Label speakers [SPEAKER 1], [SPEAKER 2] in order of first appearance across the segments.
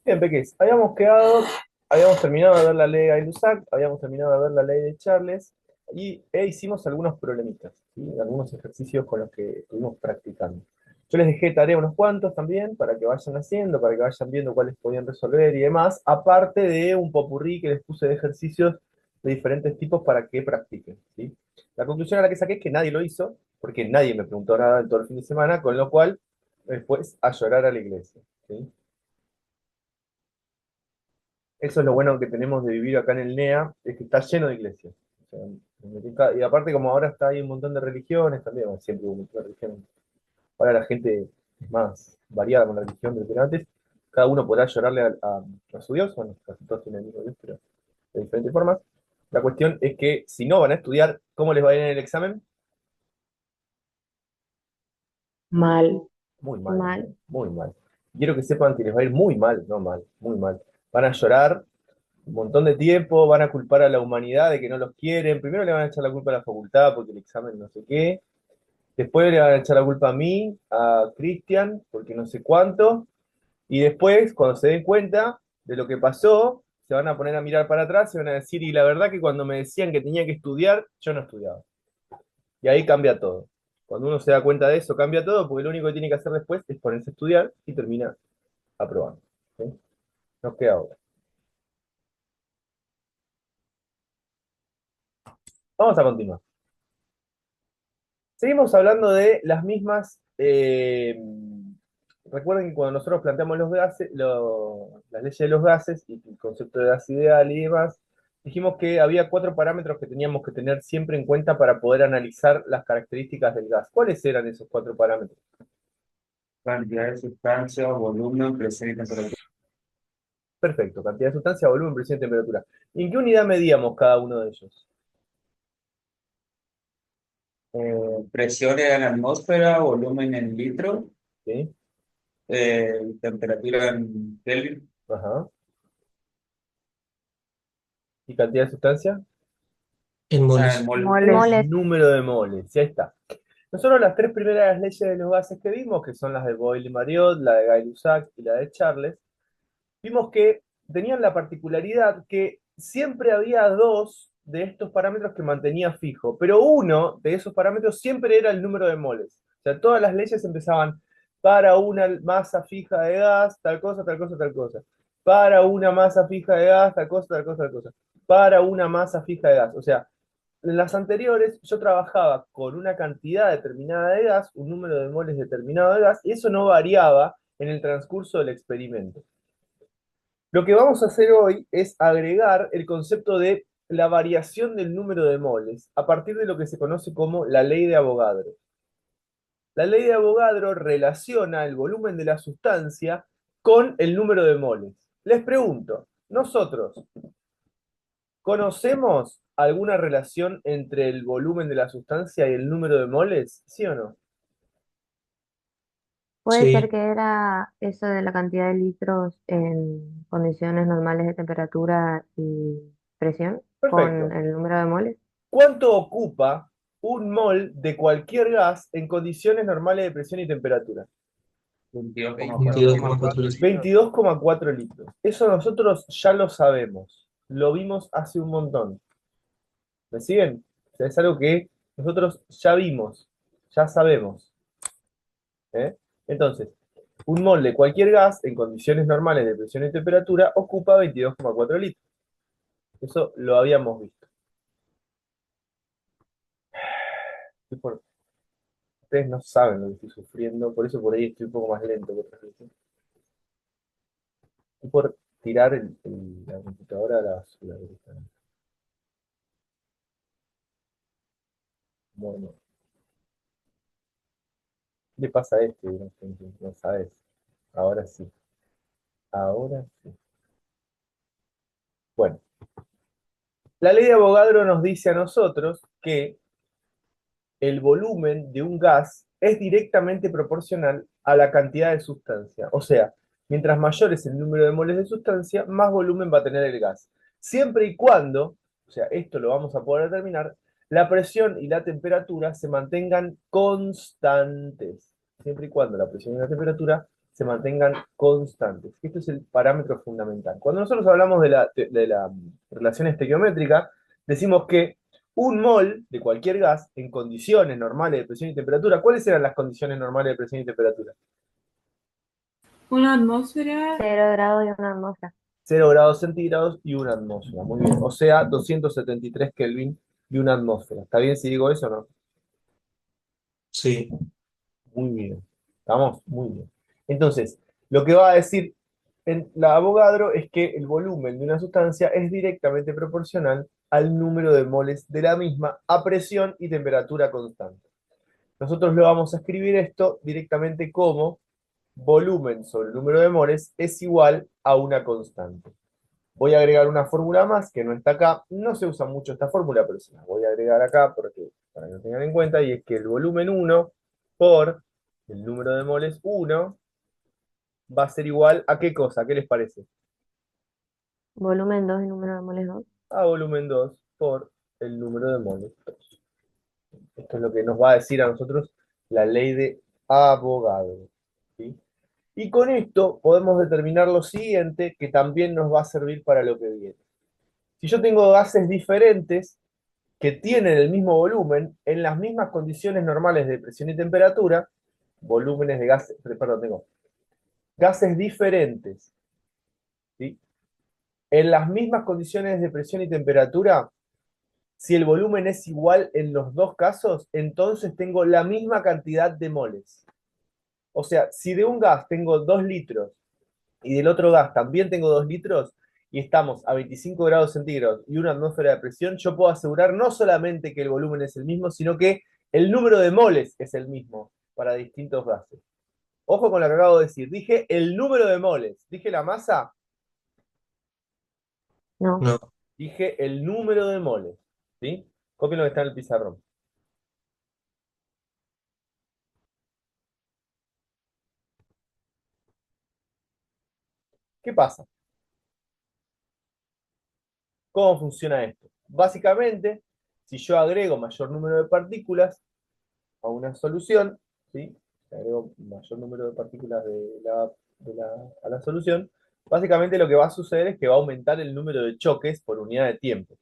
[SPEAKER 1] Bien, Peques, habíamos quedado, habíamos terminado de ver la ley de Gay-Lussac, habíamos terminado de ver la ley de Charles e hicimos algunos problemitas, ¿sí? Algunos ejercicios con los que estuvimos practicando. Yo les dejé tarea unos cuantos también para que vayan haciendo, para que vayan viendo cuáles podían resolver y demás, aparte de un popurrí que les puse de ejercicios de diferentes tipos para que practiquen, ¿sí? La conclusión a la que saqué es que nadie lo hizo, porque nadie me preguntó nada en todo el fin de semana, con lo cual después a llorar a la iglesia, ¿sí? Eso es lo bueno que tenemos de vivir acá en el NEA, es que está lleno de iglesias. O sea, y aparte, como ahora está ahí un montón de religiones también, bueno, siempre hubo un montón de religiones. Ahora la gente es más variada con la religión de que antes. Cada uno podrá llorarle a su Dios, bueno, casi todos tienen el mismo Dios, pero de diferentes formas. La cuestión es que si no van a estudiar, ¿cómo les va a ir en el examen?
[SPEAKER 2] Mal,
[SPEAKER 1] Muy mal,
[SPEAKER 2] mal.
[SPEAKER 1] muy mal. Quiero que sepan que les va a ir muy mal, no mal, muy mal. Van a llorar un montón de tiempo, van a culpar a la humanidad de que no los quieren. Primero le van a echar la culpa a la facultad porque el examen no sé qué. Después le van a echar la culpa a mí, a Cristian, porque no sé cuánto. Y después, cuando se den cuenta de lo que pasó, se van a poner a mirar para atrás y van a decir, y la verdad que cuando me decían que tenía que estudiar, yo no estudiaba. Y ahí cambia todo. Cuando uno se da cuenta de eso, cambia todo, porque lo único que tiene que hacer después es ponerse a estudiar y termina aprobando. ¿Sí? Nos queda ahora. Vamos a continuar. Seguimos hablando de las mismas. Recuerden que cuando nosotros planteamos los gases, las leyes de los gases y el concepto de gas ideal y demás, dijimos que había cuatro parámetros que teníamos que tener siempre en cuenta para poder analizar las características del gas. ¿Cuáles eran esos cuatro parámetros?
[SPEAKER 3] Cantidad de sustancia, volumen, presión y temperatura.
[SPEAKER 1] Perfecto, cantidad de sustancia, volumen, presión y temperatura. ¿Y en qué unidad medíamos cada uno de ellos?
[SPEAKER 3] Presión en atmósfera, volumen en litro,
[SPEAKER 1] ¿Sí?
[SPEAKER 3] temperatura en Kelvin.
[SPEAKER 1] Ajá. ¿Y cantidad de sustancia?
[SPEAKER 4] En
[SPEAKER 3] Ah, en
[SPEAKER 4] moles.
[SPEAKER 3] mol.
[SPEAKER 2] Moles.
[SPEAKER 1] Número de moles, ya está. Nosotros las tres primeras leyes de los gases que vimos, que son las de Boyle y Mariotte, la de Gay-Lussac y la de Charles, vimos que tenían la particularidad que siempre había dos de estos parámetros que mantenía fijo, pero uno de esos parámetros siempre era el número de moles. O sea, todas las leyes empezaban para una masa fija de gas, tal cosa, tal cosa, tal cosa. Para una masa fija de gas, tal cosa, tal cosa, tal cosa. Para una masa fija de gas. O sea, en las anteriores yo trabajaba con una cantidad determinada de gas, un número de moles determinado de gas, y eso no variaba en el transcurso del experimento. Lo que vamos a hacer hoy es agregar el concepto de la variación del número de moles a partir de lo que se conoce como la ley de Avogadro. La ley de Avogadro relaciona el volumen de la sustancia con el número de moles. Les pregunto, ¿nosotros conocemos alguna relación entre el volumen de la sustancia y el número de moles? ¿Sí o no?
[SPEAKER 2] Puede ser
[SPEAKER 4] Sí,
[SPEAKER 2] que era eso de la cantidad de litros en condiciones normales de temperatura y presión con
[SPEAKER 1] Perfecto.
[SPEAKER 2] el número de moles.
[SPEAKER 1] ¿Cuánto ocupa un mol de cualquier gas en condiciones normales de presión y temperatura?
[SPEAKER 3] 22,4 litros.
[SPEAKER 4] 22,4 litros.
[SPEAKER 1] 22,4 litros. Eso nosotros ya lo sabemos. Lo vimos hace un montón. ¿Me siguen? O sea, es algo que nosotros ya vimos, ya sabemos. ¿Eh? Entonces, un mol de cualquier gas en condiciones normales de presión y temperatura ocupa 22,4 litros. Eso lo habíamos visto. Ustedes no saben lo que estoy sufriendo, por eso por ahí estoy un poco más lento que otras veces. Estoy por tirar la computadora a la basura directamente. Bueno, ¿qué le pasa a este? No, no sabes. Ahora sí. Ahora sí. Bueno, la ley de Avogadro nos dice a nosotros que el volumen de un gas es directamente proporcional a la cantidad de sustancia. O sea, mientras mayor es el número de moles de sustancia, más volumen va a tener el gas. Siempre y cuando, o sea, esto lo vamos a poder determinar, la presión y la temperatura se mantengan constantes. Siempre y cuando la presión y la temperatura se mantengan constantes. Esto es el parámetro fundamental. Cuando nosotros hablamos de la relación estequiométrica, decimos que un mol de cualquier gas en condiciones normales de presión y temperatura, ¿cuáles eran las condiciones normales de presión y temperatura?
[SPEAKER 4] Una atmósfera,
[SPEAKER 2] 0 grados y una atmósfera.
[SPEAKER 1] 0 grados centígrados y una atmósfera. Muy bien. O sea, 273 Kelvin y una atmósfera. ¿Está bien si digo eso o no?
[SPEAKER 3] Sí.
[SPEAKER 1] Muy bien. ¿Estamos? Muy bien. Entonces, lo que va a decir en la Avogadro es que el volumen de una sustancia es directamente proporcional al número de moles de la misma a presión y temperatura constante. Nosotros lo vamos a escribir esto directamente como volumen sobre el número de moles es igual a una constante. Voy a agregar una fórmula más que no está acá. No se usa mucho esta fórmula, pero se la voy a agregar acá para que lo tengan en cuenta. Y es que el volumen 1 por el número de moles 1 va a ser igual a ¿qué cosa? ¿Qué les parece?
[SPEAKER 2] Volumen 2 y número de moles 2.
[SPEAKER 1] A volumen 2 por el número de moles 2. Esto es lo que nos va a decir a nosotros la ley de Avogadro. ¿Sí? Y con esto podemos determinar lo siguiente, que también nos va a servir para lo que viene. Si yo tengo gases diferentes que tienen el mismo volumen, en las mismas condiciones normales de presión y temperatura, volúmenes de gases, perdón, tengo gases diferentes, ¿sí? En las mismas condiciones de presión y temperatura, si el volumen es igual en los dos casos, entonces tengo la misma cantidad de moles. O sea, si de un gas tengo 2 litros y del otro gas también tengo 2 litros y estamos a 25 grados centígrados y una atmósfera de presión, yo puedo asegurar no solamente que el volumen es el mismo, sino que el número de moles es el mismo para distintos gases. Ojo con lo que acabo de decir. Dije el número de moles. Dije la masa.
[SPEAKER 2] No,
[SPEAKER 3] No.
[SPEAKER 1] Dije el número de moles. ¿Sí? Copien lo que está en el pizarrón. ¿Qué pasa? ¿Cómo funciona esto? Básicamente, si yo agrego mayor número de partículas a una solución, ¿sí? Si agrego mayor número de partículas a la solución, básicamente lo que va a suceder es que va a aumentar el número de choques por unidad de tiempo.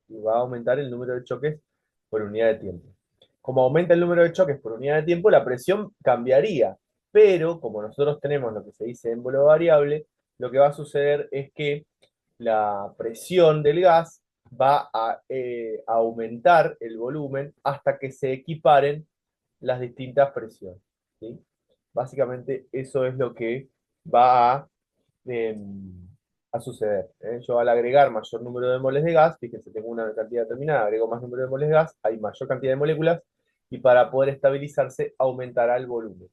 [SPEAKER 1] Y va a aumentar el número de choques por unidad de tiempo. Como aumenta el número de choques por unidad de tiempo, la presión cambiaría. Pero como nosotros tenemos lo que se dice émbolo variable, lo que va a suceder es que la presión del gas va a aumentar el volumen hasta que se equiparen las distintas presiones. ¿Sí? Básicamente eso es lo que va eh, a suceder. ¿Eh? Yo al agregar mayor número de moles de gas, fíjense, tengo una cantidad determinada, agrego más número de moles de gas, hay mayor cantidad de moléculas y para poder estabilizarse aumentará el volumen.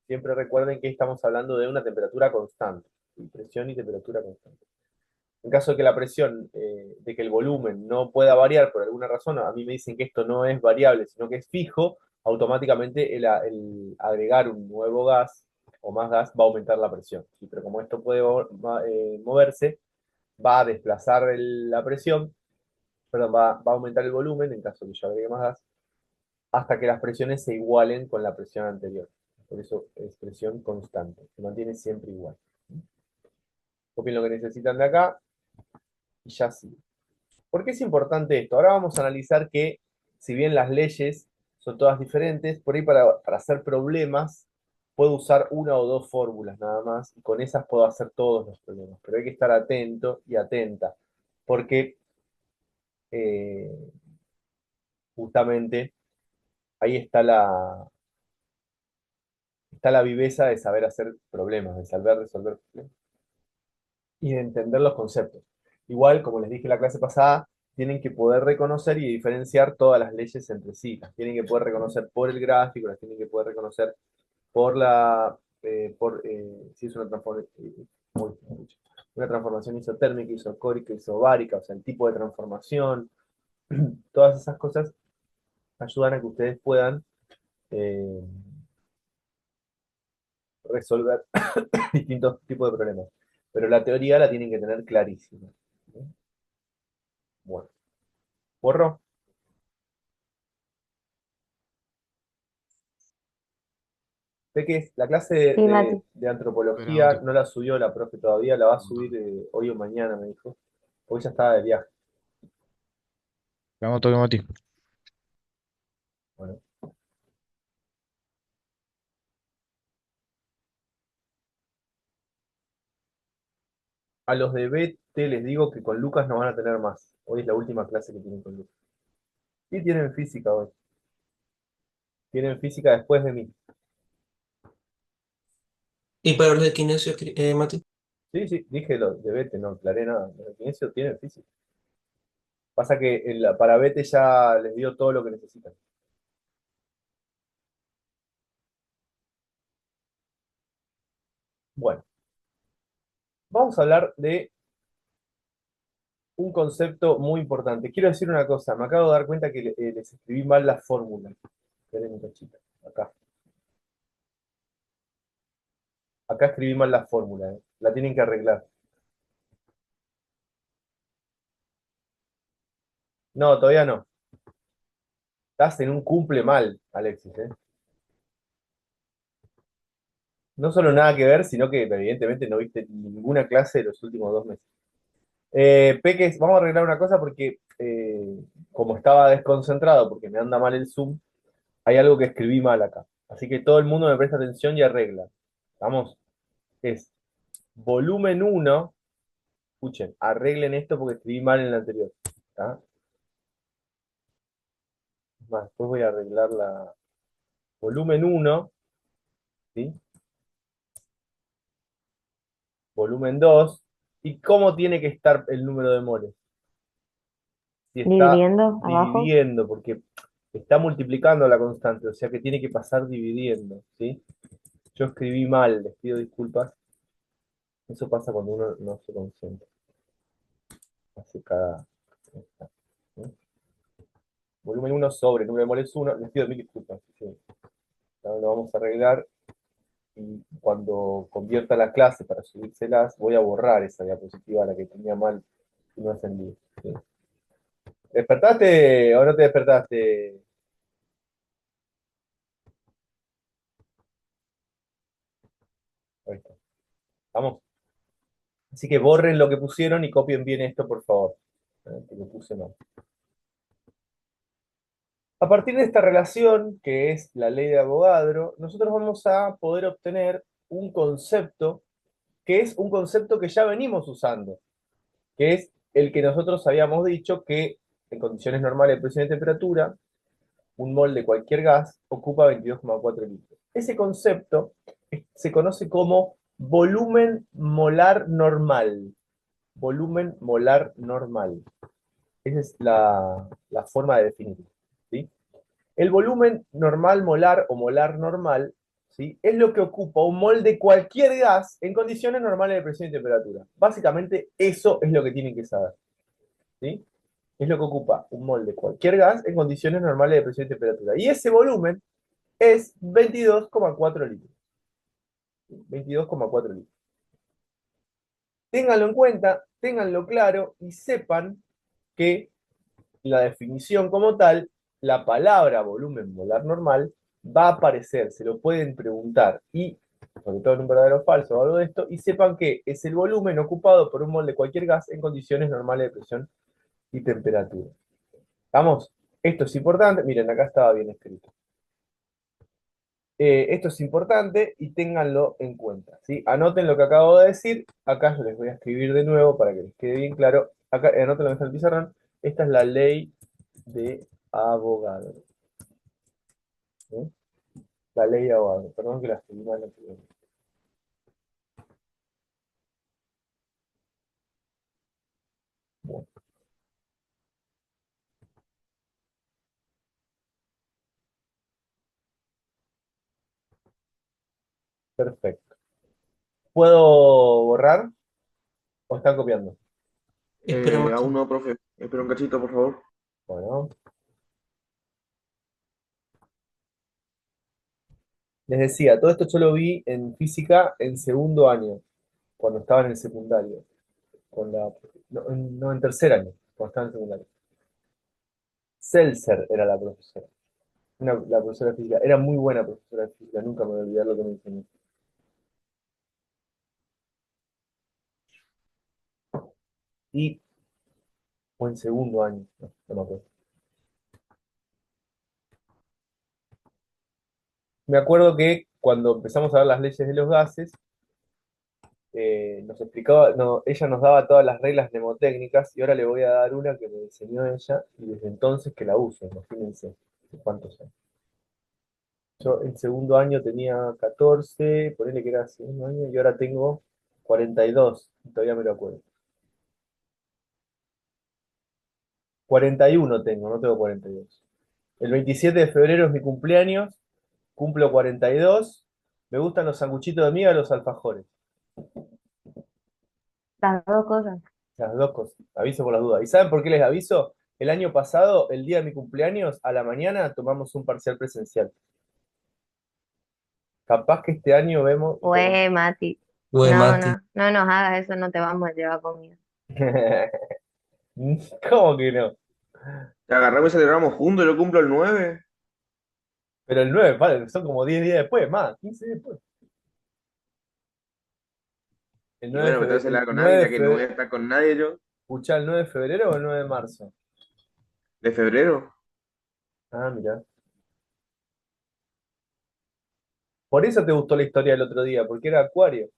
[SPEAKER 1] Siempre recuerden que estamos hablando de una temperatura constante, presión y temperatura constante. En caso de que la presión, de que el volumen no pueda variar por alguna razón, a mí me dicen que esto no es variable, sino que es fijo, automáticamente el agregar un nuevo gas o más gas va a aumentar la presión. ¿Sí? Pero como esto puede moverse, va a desplazar la presión, perdón, va a aumentar el volumen en caso de que yo agregue más gas, hasta que las presiones se igualen con la presión anterior. Por eso es presión constante, se mantiene siempre igual. Copien lo que necesitan de acá y ya sí. ¿Por qué es importante esto? Ahora vamos a analizar que, si bien las leyes son todas diferentes, por ahí para hacer problemas puedo usar una o dos fórmulas nada más y con esas puedo hacer todos los problemas. Pero hay que estar atento y atenta, porque eh, justamente ahí está la viveza de saber hacer problemas, de saber resolver problemas y de entender los conceptos. Igual, como les dije en la clase pasada, tienen que poder reconocer y diferenciar todas las leyes entre sí. Las tienen que poder reconocer por el gráfico, las tienen que poder reconocer por si es una transformación isotérmica, isocórica, isobárica, o sea, el tipo de transformación. Todas esas cosas ayudan a que ustedes puedan eh, resolver distintos tipos de problemas. Pero la teoría la tienen que tener clarísima. Bueno, borro. Ve que la clase
[SPEAKER 2] Sí, Mati.
[SPEAKER 1] de
[SPEAKER 4] Espera,
[SPEAKER 1] antropología
[SPEAKER 4] Mati.
[SPEAKER 1] no la subió la profe todavía, la va a subir hoy o mañana, me dijo. Hoy ya estaba de viaje.
[SPEAKER 4] Vamos, toque, Mati.
[SPEAKER 1] Bueno. A los de BT les digo que con Lucas no van a tener más. Hoy es la última clase que tienen con Lucas. Y tienen física hoy. Tienen física después de mí.
[SPEAKER 5] ¿Y para los de kinesio, Mati?
[SPEAKER 1] Sí, sí, dije lo de BT, no aclaré nada. Los de Kinesio tienen física. Pasa que para BT ya les dio todo lo que necesitan. Bueno, vamos a hablar de un concepto muy importante. Quiero decir una cosa, me acabo de dar cuenta que les escribí mal la fórmula. Esperen un cachito, acá. Acá escribí mal la fórmula, la tienen que arreglar. No, todavía no. Estás en un cumple mal, Alexis, ¿eh? No solo nada que ver, sino que evidentemente no viste ninguna clase de los últimos 2 meses. Peques, vamos a arreglar una cosa porque como estaba desconcentrado porque me anda mal el Zoom, hay algo que escribí mal acá. Así que todo el mundo me presta atención y arregla. Vamos, es volumen 1. Escuchen, arreglen esto porque escribí mal en el anterior. ¿Tá? Es más, después voy a arreglar la volumen 1, ¿sí? Volumen 2. ¿Y cómo tiene que estar el número de moles? Si está
[SPEAKER 2] Dividiendo abajo.
[SPEAKER 1] dividiendo, porque está multiplicando la constante, o sea que tiene que pasar dividiendo, ¿sí? Yo escribí mal, les pido disculpas. Eso pasa cuando uno no se concentra. Hace cada... ¿sí? Volumen 1 sobre el número de moles 1, les pido mil disculpas. ¿Sí? Ahora lo vamos a arreglar y cuando convierta la clase para subírselas, voy a borrar esa diapositiva, la que tenía mal y no encendí. ¿Sí? ¿Despertaste o no te despertaste? Ahí está. Vamos. Así que borren lo que pusieron y copien bien esto, por favor. Que lo puse mal. A partir de esta relación, que es la ley de Avogadro, nosotros vamos a poder obtener un concepto que es un concepto que ya venimos usando, que es el que nosotros habíamos dicho que en condiciones normales de presión y temperatura, un mol de cualquier gas ocupa 22,4 litros. Ese concepto se conoce como volumen molar normal. Volumen molar normal. Esa es la forma de definirlo. ¿Sí? El volumen normal molar o molar normal, ¿sí? Es lo que ocupa un mol de cualquier gas en condiciones normales de presión y temperatura. Básicamente eso es lo que tienen que saber. ¿Sí? Es lo que ocupa un mol de cualquier gas en condiciones normales de presión y temperatura. Y ese volumen es 22,4 litros. 22,4 litros. Ténganlo en cuenta, ténganlo claro y sepan que la definición como tal, la palabra volumen molar normal va a aparecer, se lo pueden preguntar y, sobre todo en un verdadero o falso o algo de esto, y sepan que es el volumen ocupado por un mol de cualquier gas en condiciones normales de presión y temperatura. ¿Vamos? Esto es importante, miren, acá estaba bien escrito. Esto es importante y ténganlo en cuenta, ¿sí? Anoten lo que acabo de decir, acá yo les voy a escribir de nuevo para que les quede bien claro. Acá, anoten lo que está en el pizarrón. Esta es la ley de Avogadro. ¿Sí? La ley de Avogadro. Perdón que la escribí mal anteriormente. Bueno, perfecto. ¿Puedo borrar o están copiando?
[SPEAKER 5] Espera, Mati.
[SPEAKER 6] Aún no, profe. Espera un cachito, por favor.
[SPEAKER 1] Bueno, les decía, todo esto yo lo vi en física en segundo año, cuando estaba en el secundario. No, en tercer año, cuando estaba en el secundario. Seltzer era la profesora. La profesora de física. Era muy buena profesora de física, nunca me voy a olvidar lo que me enseñó. Y, o en segundo año, no me acuerdo. Me acuerdo que cuando empezamos a ver las leyes de los gases, nos explicaba, no, ella nos daba todas las reglas mnemotécnicas y ahora le voy a dar una que me enseñó ella y desde entonces que la uso, imagínense cuántos años. Yo en segundo año tenía 14, ponele que era segundo año, y ahora tengo 42, y todavía me lo acuerdo. 41 tengo, no tengo 42. El 27 de febrero es mi cumpleaños, cumplo 42, me gustan los sanguchitos de miga y los alfajores.
[SPEAKER 2] Las dos cosas.
[SPEAKER 1] Las dos cosas, aviso por las dudas. ¿Y saben por qué les aviso? El año pasado, el día de mi cumpleaños, a la mañana tomamos un parcial presencial. Capaz que este año vemos...
[SPEAKER 2] Güey, Mati.
[SPEAKER 5] Güey,
[SPEAKER 2] No,
[SPEAKER 5] Mati.
[SPEAKER 2] no, no nos hagas eso, no te vamos a llevar comida.
[SPEAKER 1] ¿Cómo que no?
[SPEAKER 6] Te agarramos y celebramos juntos, yo cumplo el 9.
[SPEAKER 1] Pero el 9, padre, son como 10 días después, más, 15 días después. El
[SPEAKER 6] Y
[SPEAKER 1] 9 de
[SPEAKER 6] bueno, me tengo que
[SPEAKER 1] febrero,
[SPEAKER 6] celebrar
[SPEAKER 1] el
[SPEAKER 6] con
[SPEAKER 1] 9
[SPEAKER 6] alguien,
[SPEAKER 1] de
[SPEAKER 6] ya que no voy a
[SPEAKER 1] febrero,
[SPEAKER 6] estar con nadie yo.
[SPEAKER 1] ¿escuchá el 9 de febrero o el 9 de marzo?
[SPEAKER 6] ¿De febrero?
[SPEAKER 1] Ah, mira. Por eso te gustó la historia del otro día, porque era Acuario,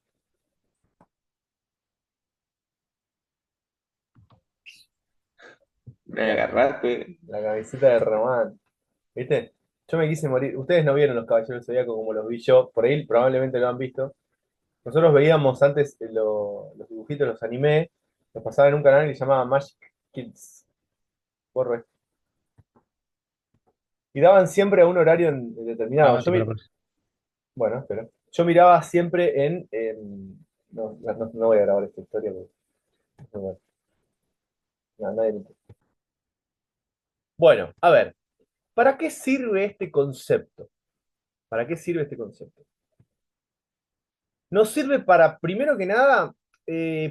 [SPEAKER 6] Me agarraste.
[SPEAKER 1] la camiseta de Román. ¿Viste? Yo me quise morir. Ustedes no vieron los Caballeros del Zodíaco como los vi yo, por ahí probablemente lo han visto. Nosotros veíamos antes los dibujitos, los animes, los pasaban en un canal que se llamaba Magic Kids. Borro esto. Y daban siempre a un horario
[SPEAKER 4] Ah,
[SPEAKER 1] determinado.
[SPEAKER 4] Mati, para.
[SPEAKER 1] Bueno, espera. Yo miraba siempre no, no voy a grabar esta historia porque no, bueno, no, nadie me interesa. Bueno, a ver, ¿para qué sirve este concepto? ¿Para qué sirve este concepto? Nos sirve para, primero que nada,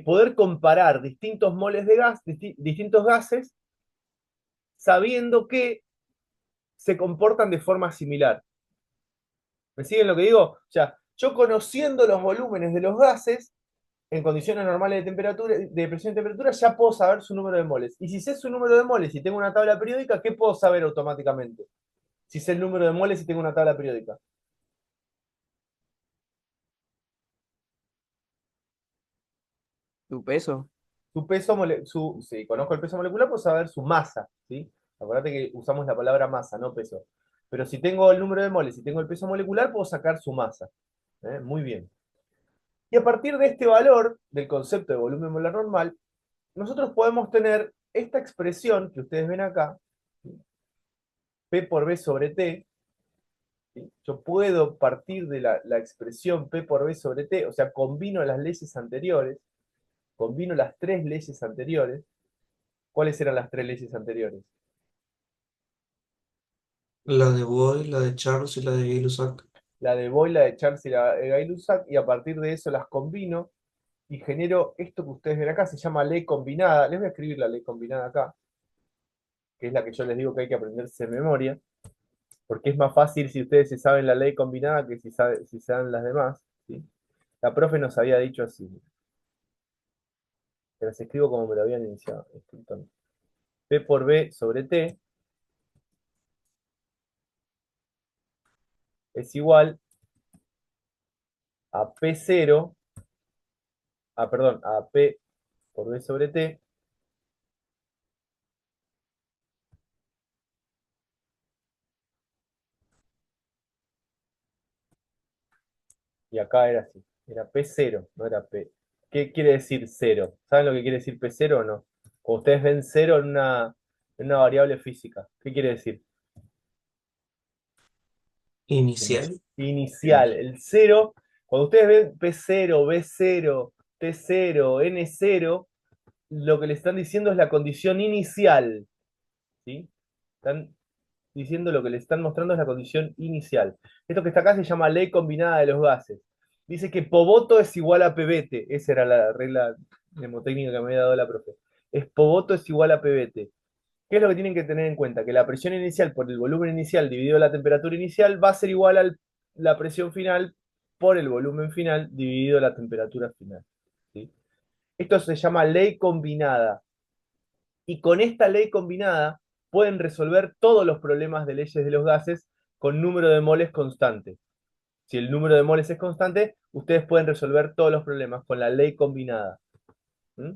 [SPEAKER 1] poder comparar distintos moles de gas, distintos gases, sabiendo que se comportan de forma similar. ¿Me siguen lo que digo? O sea, yo conociendo los volúmenes de los gases, en condiciones normales de temperatura, de presión y temperatura, ya puedo saber su número de moles. Y si sé su número de moles y tengo una tabla periódica, ¿qué puedo saber automáticamente? Si sé el número de moles y tengo una tabla periódica.
[SPEAKER 7] Tu peso.
[SPEAKER 1] Su peso, si conozco el peso molecular, puedo saber su masa, ¿sí? Acuérdate que usamos la palabra masa, no peso. Pero si tengo el número de moles y tengo el peso molecular, puedo sacar su masa. Muy bien. Y a partir de este valor, del concepto de volumen molar normal, nosotros podemos tener esta expresión que ustedes ven acá, P por B sobre T. ¿Sí? Yo puedo partir de la expresión P por B sobre T, o sea, combino las leyes anteriores, combino las tres leyes anteriores. ¿Cuáles eran las tres leyes anteriores?
[SPEAKER 5] La de Boyle, la de Charles y la de Gay-Lussac.
[SPEAKER 1] La de Boyle, la de Charles y la de Gay-Lussac, y a partir de eso las combino y genero esto que ustedes ven acá, se llama ley combinada. Les voy a escribir la ley combinada acá, que es la que yo les digo que hay que aprenderse de memoria, porque es más fácil si ustedes se saben la ley combinada que si saben las demás. ¿Sí? La profe nos había dicho así. Que las escribo como me lo habían iniciado. P por B sobre T es igual a P0, perdón, a P por B sobre T, y acá era así, era P0, no era P. ¿Qué quiere decir cero? ¿Saben lo que quiere decir P0 o no? Cuando ustedes ven cero en una variable física, ¿qué quiere decir?
[SPEAKER 5] Inicial.
[SPEAKER 1] Inicial, el cero, cuando ustedes ven P0, B0, T0, N0, lo que le están diciendo es la condición inicial, ¿sí? Están diciendo lo que le están mostrando es la condición inicial. Esto que está acá se llama ley combinada de los gases. Dice que Poboto es igual a PBT. Esa era la regla mnemotécnica que me había dado la profe. Es Poboto es igual a PBT. ¿Qué ¿Qué es lo que tienen que tener en cuenta? Que la presión inicial por el volumen inicial dividido la temperatura inicial va a ser igual a la presión final por el volumen final dividido la temperatura final. ¿Sí? Esto se llama ley combinada. Y con esta ley combinada pueden resolver todos los problemas de leyes de los gases con número de moles constante. Si el número de moles es constante, ustedes pueden resolver todos los problemas con la ley combinada. ¿Mm?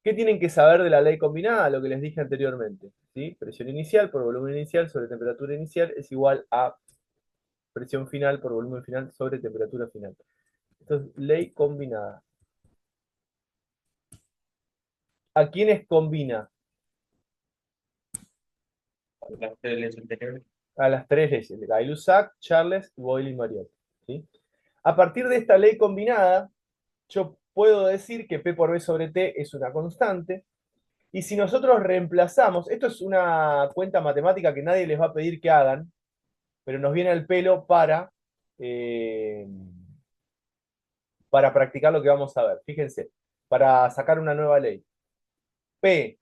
[SPEAKER 1] ¿Qué tienen que saber de la ley combinada? Lo que les dije anteriormente. ¿Sí? Presión inicial por volumen inicial sobre temperatura inicial es igual a presión final por volumen final sobre temperatura final. Esto es ley combinada. ¿A quiénes combina?
[SPEAKER 3] Las tres leyes anteriores.
[SPEAKER 1] A las tres leyes, de Gay-Lussac, Charles, Boyle y Mariotte. ¿Sí? A partir de esta ley combinada, yo puedo decir que P por B sobre T es una constante, y si nosotros reemplazamos, esto es una cuenta matemática que nadie les va a pedir que hagan, pero nos viene al pelo eh, para practicar lo que vamos a ver. Fíjense, para sacar una nueva ley. P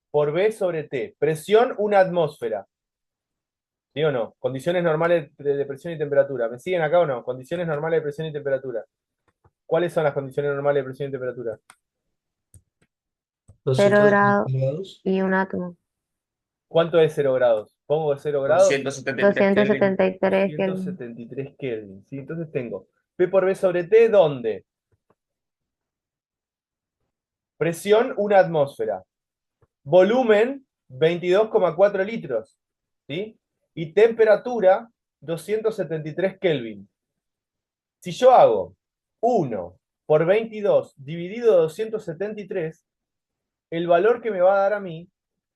[SPEAKER 1] por B sobre T, presión una atmósfera. ¿Sí o no? Condiciones normales de presión y temperatura. ¿Me siguen acá o no? Condiciones normales de presión y temperatura. ¿Cuáles son las condiciones normales de presión y temperatura?
[SPEAKER 2] 0
[SPEAKER 5] 200
[SPEAKER 2] grados
[SPEAKER 5] grados.
[SPEAKER 2] y un átomo.
[SPEAKER 1] ¿Cuánto es 0 grados? ¿Pongo 0 grados?
[SPEAKER 3] 273 Kelvin.
[SPEAKER 2] 273 Kelvin.
[SPEAKER 1] 173 Kelvin. ¿Sí? Entonces tengo P por B sobre T, ¿dónde? Presión, una atmósfera. Volumen, 22,4 litros. ¿Sí? Y temperatura, 273 Kelvin. Si yo hago 1 por 22 dividido 273, el valor que me va a dar a mí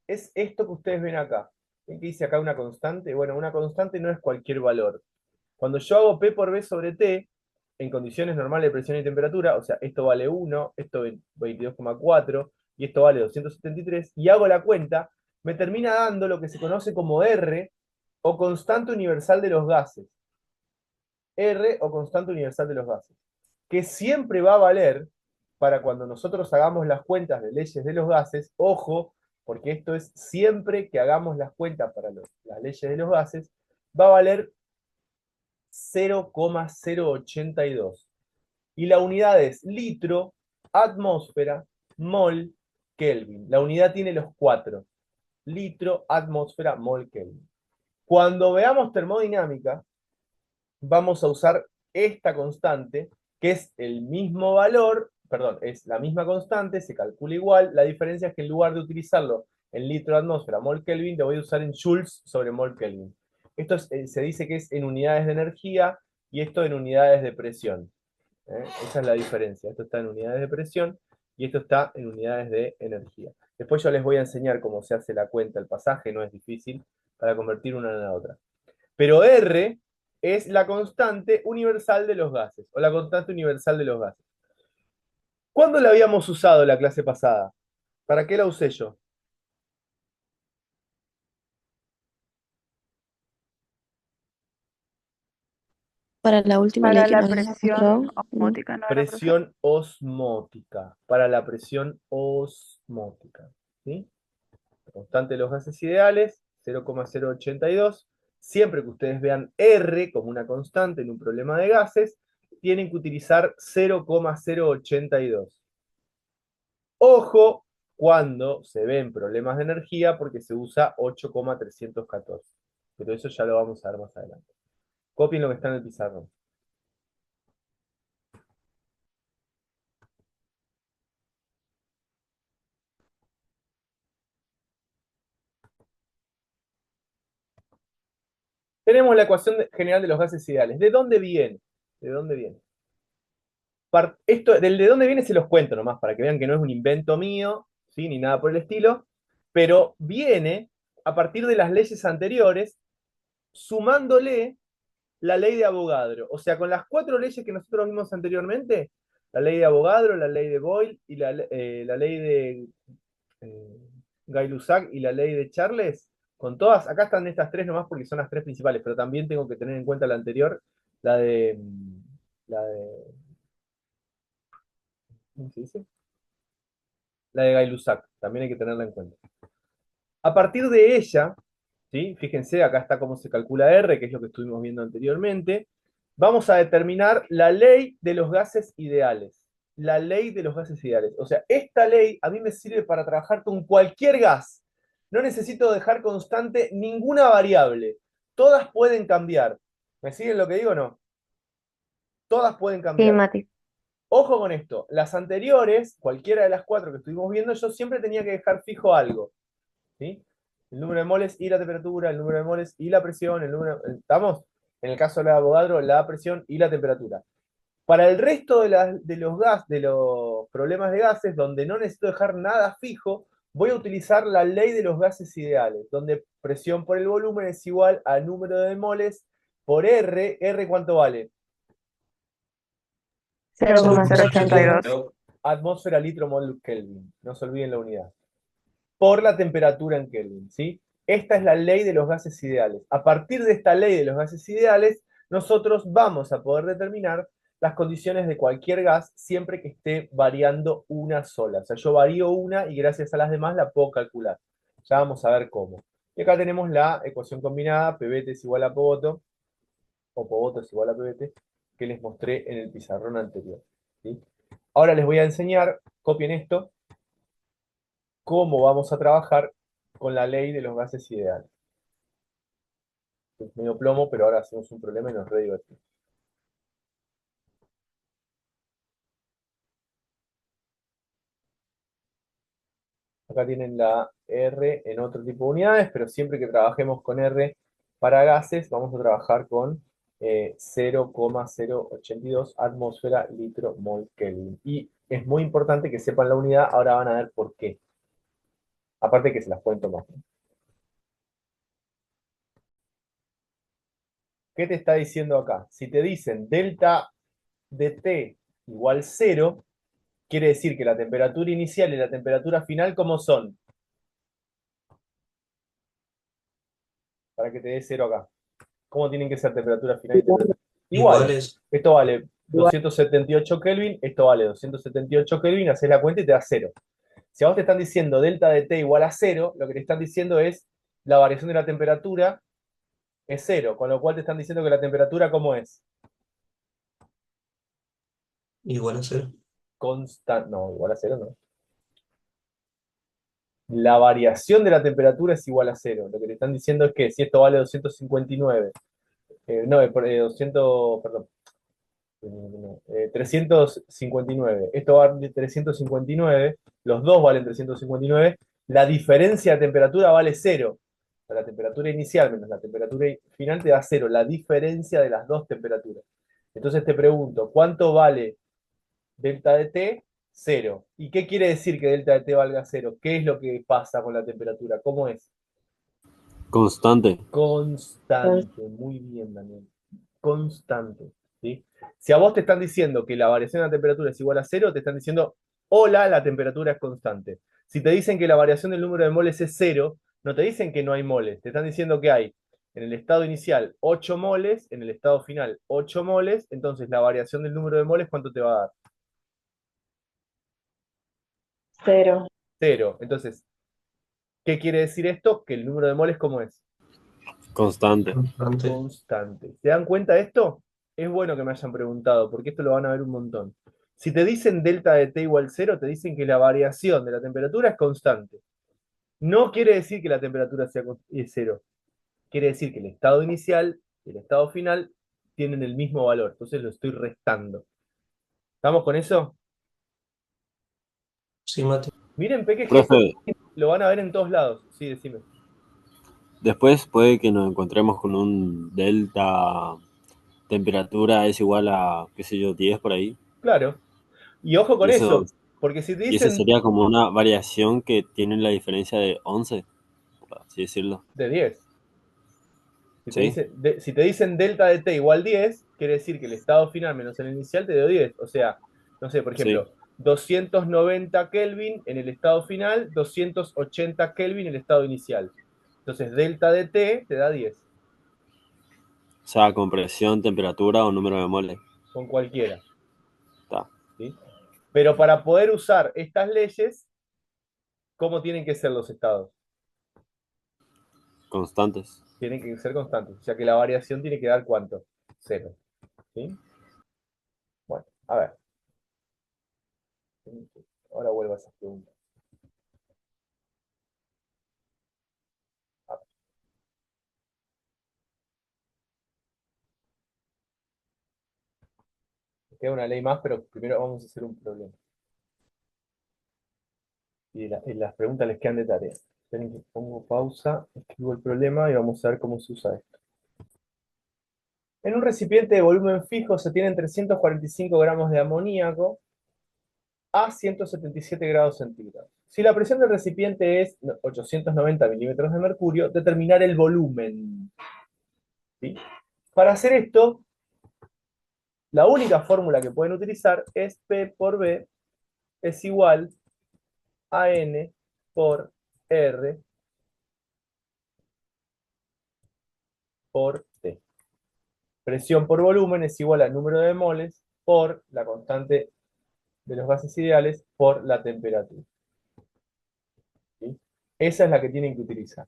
[SPEAKER 1] es esto que ustedes ven acá. ¿Ven que dice acá una constante? Bueno, una constante no es cualquier valor. Cuando yo hago P por B sobre T, en condiciones normales de presión y temperatura, o sea, esto vale 1, esto 22,4 y esto vale 273, y hago la cuenta, me termina dando lo que se conoce como R, o constante universal de los gases. R, o constante universal de los gases, que siempre va a valer para cuando nosotros hagamos las cuentas de leyes de los gases. Ojo, porque esto es siempre que hagamos las cuentas para las leyes de los gases, va a valer 0,082. Y la unidad es litro, atmósfera, mol, Kelvin. La unidad tiene los cuatro. Litro, atmósfera, mol, Kelvin. Cuando veamos termodinámica, vamos a usar esta constante, que es el mismo valor, perdón, es la misma constante, se calcula igual. La diferencia es que en lugar de utilizarlo en litro, atmósfera, mol, Kelvin, lo voy a usar en joules sobre mol, Kelvin. Esto se dice que es en unidades de energía y esto en unidades de presión. Esa es la diferencia. Esto está en unidades de presión y esto está en unidades de energía. Después yo les voy a enseñar cómo se hace la cuenta, el pasaje, no es difícil, para convertir una en la otra. Pero R es la constante universal de los gases, o la constante universal de los gases. ¿Cuándo la habíamos usado la clase pasada? ¿Para qué la usé yo?
[SPEAKER 7] Para la última
[SPEAKER 8] Para
[SPEAKER 7] ley que
[SPEAKER 8] la
[SPEAKER 7] nos habías mostrado,
[SPEAKER 8] presión osmótica, ¿no era, profe?
[SPEAKER 1] Presión osmótica, para la presión osmótica. ¿Sí? La constante de los gases ideales, 0,082. Siempre que ustedes vean R como una constante en un problema de gases, tienen que utilizar 0,082. Ojo cuando se ven problemas de energía porque se usa 8,314. Pero eso ya lo vamos a ver más adelante. Copien lo que está en el pizarrón. Tenemos la ecuación general de los gases ideales. ¿De dónde viene? ¿De dónde viene? Del de dónde viene se los cuento nomás, para que vean que no es un invento mío, ¿sí? Ni nada por el estilo, pero viene a partir de las leyes anteriores, sumándole la ley de Avogadro. O sea, con las cuatro leyes que nosotros vimos anteriormente, la ley de Avogadro, la ley de Boyle y la ley de eh, Gay-Lussac y la ley de Charles, con todas, acá están estas tres nomás porque son las tres principales, pero también tengo que tener en cuenta la anterior, la de, la de, ¿cómo se dice? La de Gay-Lussac, también hay que tenerla en cuenta. A partir de ella, ¿sí? Fíjense, acá está cómo se calcula R, que es lo que estuvimos viendo anteriormente. Vamos a determinar la ley de los gases ideales. La ley de los gases ideales. O sea, esta ley a mí me sirve para trabajar con cualquier gas. No necesito dejar constante ninguna variable. Todas pueden cambiar. ¿Me siguen lo que digo o no? Todas pueden
[SPEAKER 2] Sí,
[SPEAKER 1] cambiar.
[SPEAKER 2] Mati.
[SPEAKER 1] Ojo con esto. Las anteriores, cualquiera de las cuatro que estuvimos viendo, yo siempre tenía que dejar fijo algo. ¿Sí? El número de moles y la temperatura, el número de moles y la presión, ¿estamos? En el caso de la Avogadro, la presión y la temperatura. Para el resto de los problemas de gases, donde no necesito dejar nada fijo, voy a utilizar la ley de los gases ideales, donde presión por el volumen es igual al número de moles por R. ¿R cuánto vale?
[SPEAKER 2] 0,082.
[SPEAKER 1] Atmósfera litro mol Kelvin. No se olviden la unidad. Por la temperatura en Kelvin, ¿sí? Esta es la ley de los gases ideales. A partir de esta ley de los gases ideales, nosotros vamos a poder determinar las condiciones de cualquier gas siempre que esté variando una sola. O sea, yo varío una y gracias a las demás la puedo calcular. Ya vamos a ver cómo. Y acá tenemos la ecuación combinada, PBT es igual a Pogoto, o Pogoto es igual a PBT, que les mostré en el pizarrón anterior, ¿sí? Ahora les voy a enseñar, copien esto, cómo vamos a trabajar con la ley de los gases ideales. Es medio plomo, pero ahora hacemos un problema y nos re divertimos. Acá tienen la R en otro tipo de unidades, pero siempre que trabajemos con R para gases, vamos a trabajar con 0,082 atmósfera litro mol Kelvin. Y es muy importante que sepan la unidad, ahora van a ver por qué. Aparte que se las pueden tomar. ¿Qué te está diciendo acá? Si te dicen delta de T igual 0, quiere decir que la temperatura inicial y la temperatura final, ¿cómo son? Para que te dé 0 acá. ¿Cómo tienen que ser temperatura final y temperatura? Iguales.
[SPEAKER 5] Iguales.
[SPEAKER 1] Esto vale 278 Kelvin, esto vale 278 Kelvin, haces la cuenta y te da 0. Si a vos te están diciendo delta de T igual a 0, lo que te están diciendo es la variación de la temperatura es 0, con lo cual te están diciendo que la temperatura, ¿cómo es?
[SPEAKER 5] Igual a 0.
[SPEAKER 1] Constante. No, igual a 0 no. La variación de la temperatura es igual a 0. Lo que te están diciendo es que si esto vale 259, 200, perdón, 359, esto vale 359, los dos valen 359, la diferencia de temperatura vale 0. La temperatura inicial menos la temperatura final te da 0, la diferencia de las dos temperaturas. Entonces te pregunto, ¿cuánto vale delta de T? 0. ¿Y qué quiere decir que delta de T valga 0? ¿Qué es lo que pasa con la temperatura? ¿Cómo es?
[SPEAKER 8] Constante.
[SPEAKER 1] Constante. Muy bien, Daniel. Constante. ¿Sí? Si a vos te están diciendo que la variación de la temperatura es igual a 0, te están diciendo, hola, la temperatura es constante. Si te dicen que la variación del número de moles es 0, no te dicen que no hay moles, te están diciendo que hay en el estado inicial 8 moles, en el estado final 8 moles, entonces la variación del número de moles, ¿cuánto te va a dar?
[SPEAKER 9] 0.
[SPEAKER 1] 0. Entonces, ¿qué quiere decir esto? Que el número de moles, ¿cómo es?
[SPEAKER 8] Constante.
[SPEAKER 5] Constante.
[SPEAKER 1] Constante. ¿Se dan cuenta de esto? Es bueno que me hayan preguntado, porque esto lo van a ver un montón. Si te dicen delta de T igual 0, te dicen que la variación de la temperatura es constante. No quiere decir que la temperatura sea 0. Quiere decir que el estado inicial y el estado final tienen el mismo valor. Entonces lo estoy restando. ¿Estamos con eso?
[SPEAKER 5] Sí, Mati.
[SPEAKER 1] Miren, peques, que esto
[SPEAKER 8] Profe,
[SPEAKER 1] lo van a ver en todos lados. Sí, decime.
[SPEAKER 8] después puede que nos encontremos con un delta temperatura es igual a, qué sé yo, 10 por ahí.
[SPEAKER 1] Claro. Y ojo
[SPEAKER 8] Y
[SPEAKER 1] con eso, porque si te
[SPEAKER 8] y esa
[SPEAKER 1] dicen
[SPEAKER 8] sería como una variación que tiene la diferencia de 11, por así decirlo.
[SPEAKER 1] de 10.
[SPEAKER 8] ¿Sí?
[SPEAKER 1] Si te dicen delta de T igual 10, quiere decir que el estado final menos el inicial te dio 10. O sea, no sé, por
[SPEAKER 8] Sí.
[SPEAKER 1] ejemplo, 290 Kelvin en el estado final, 280 Kelvin en el estado inicial. Entonces, delta de T te da 10,
[SPEAKER 8] O sea, compresión, temperatura o número de moles.
[SPEAKER 1] con cualquiera.
[SPEAKER 8] Está.
[SPEAKER 1] ¿Sí? Pero para poder usar estas leyes, ¿cómo tienen que ser los estados?
[SPEAKER 8] Constantes.
[SPEAKER 1] Tienen que ser constantes. O sea que la variación tiene que dar ¿cuánto? 0. ¿Sí? Bueno, a ver. Ahora vuelvo a esas preguntas. A ver. Me queda una ley más, pero primero vamos a hacer un problema. Y las preguntas les quedan de tarea. Esperen que pongo pausa, escribo el problema y vamos a ver cómo se usa esto. En un recipiente de volumen fijo se tienen 345 gramos de amoníaco a 177 grados centígrados. Si la presión del recipiente es 890 milímetros de mercurio, determinar el volumen. ¿Sí? Para hacer esto, la única fórmula que pueden utilizar es P por B es igual a N por R por T. Presión por volumen es igual al número de moles por la constante de los gases ideales por la temperatura. ¿Sí? Esa es la que tienen que utilizar.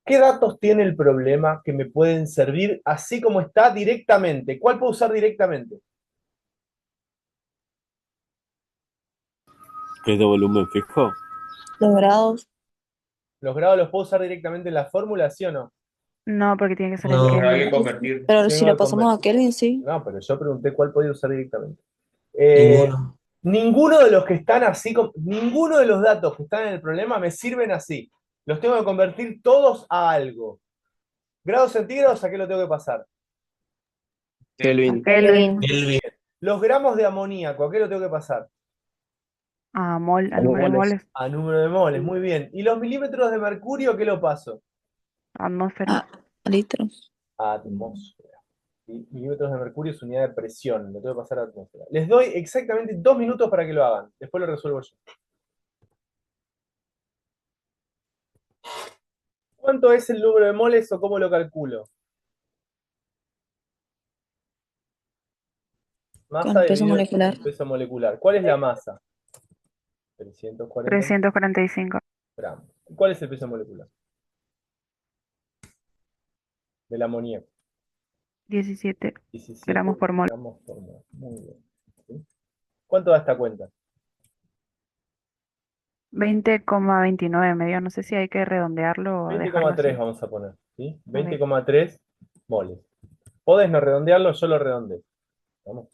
[SPEAKER 1] ¿Qué datos tiene el problema que me pueden servir así como está directamente? ¿Cuál puedo usar directamente?
[SPEAKER 8] ¿Qué es de volumen fijo?
[SPEAKER 7] Los grados.
[SPEAKER 1] ¿Los grados los puedo usar directamente en la fórmula, sí o no?
[SPEAKER 10] No, porque tiene que ser
[SPEAKER 5] No.
[SPEAKER 10] en
[SPEAKER 3] Pero hay que
[SPEAKER 10] Kelvin.
[SPEAKER 3] convertir.
[SPEAKER 7] Pero si
[SPEAKER 1] Tengo
[SPEAKER 7] lo
[SPEAKER 1] que
[SPEAKER 7] pasamos a
[SPEAKER 1] convertir.
[SPEAKER 7] Kelvin, sí.
[SPEAKER 1] No, pero yo pregunté cuál podía usar directamente.
[SPEAKER 5] Ninguno.
[SPEAKER 1] Ninguno de los que están así, ninguno de los datos que están en el problema me sirven así. Los tengo que convertir todos a algo. ¿Grados centígrados a qué lo tengo que pasar?
[SPEAKER 6] Kelvin.
[SPEAKER 2] Kelvin.
[SPEAKER 5] Kelvin.
[SPEAKER 1] Los gramos de amoníaco, ¿a qué lo tengo que pasar?
[SPEAKER 10] A número de moles.
[SPEAKER 1] A número de moles, muy bien. ¿Y los milímetros de mercurio, a qué lo paso?
[SPEAKER 10] Atmósfera.
[SPEAKER 7] A litros.
[SPEAKER 1] A atmósfera. ¿Sí? Milímetros de mercurio es unidad de presión, lo tengo que pasar a atmósfera. Les doy exactamente 2 minutos para que lo hagan. Después lo resuelvo yo. ¿Cuánto es el número de moles o cómo lo calculo?
[SPEAKER 7] Con
[SPEAKER 1] Masa
[SPEAKER 7] el peso
[SPEAKER 1] dividido
[SPEAKER 7] molecular.
[SPEAKER 1] el peso molecular. ¿Cuál es la masa? 340
[SPEAKER 10] 345.
[SPEAKER 1] gramos. ¿Y cuál es el peso molecular? Del amoníaco.
[SPEAKER 10] 17
[SPEAKER 1] 17
[SPEAKER 10] gramos por mol.
[SPEAKER 1] gramos por mol. Muy bien. ¿Sí? ¿Cuánto da esta cuenta?
[SPEAKER 10] 20,29 me dio. No sé si hay que redondearlo o dejarlo
[SPEAKER 1] 20,3
[SPEAKER 10] así.
[SPEAKER 1] vamos a poner. ¿Sí? 20,3 moles. Podés no redondearlo, yo lo redondeo. ¿Vamos?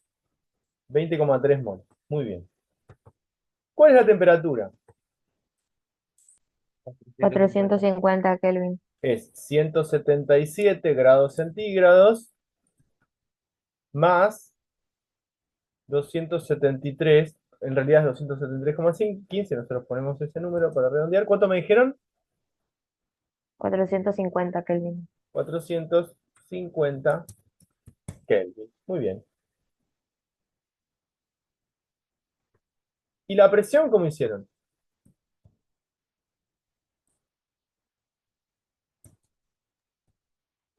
[SPEAKER 1] 20,3 moles. Muy bien. ¿Cuál es la temperatura?
[SPEAKER 2] 450 Kelvin.
[SPEAKER 1] Es 177 grados centígrados más 273, en realidad es 273,15, nosotros ponemos ese número para redondear. ¿Cuánto me dijeron?
[SPEAKER 2] 450 Kelvin.
[SPEAKER 1] 450 Kelvin. Muy bien. ¿Y la presión cómo hicieron?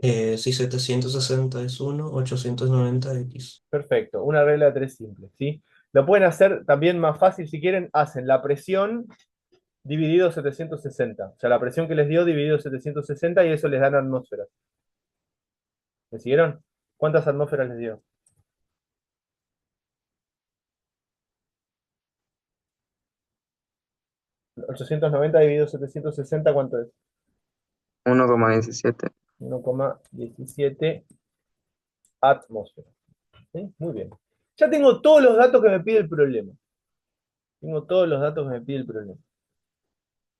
[SPEAKER 5] Si 760 es 1, 890x.
[SPEAKER 1] Perfecto, una regla de 3 simple, ¿sí? Lo pueden hacer también más fácil si quieren, hacen la presión dividido 760. O sea, la presión que les dio dividido 760 y eso les dan atmósferas. ¿Me siguieron? ¿Cuántas atmósferas les dio? 890 dividido 760, ¿cuánto es?
[SPEAKER 6] 1,17.
[SPEAKER 1] 1,17 atmósferas. ¿Sí? Muy bien. Ya tengo todos los datos que me pide el problema. Tengo todos los datos que me pide el problema.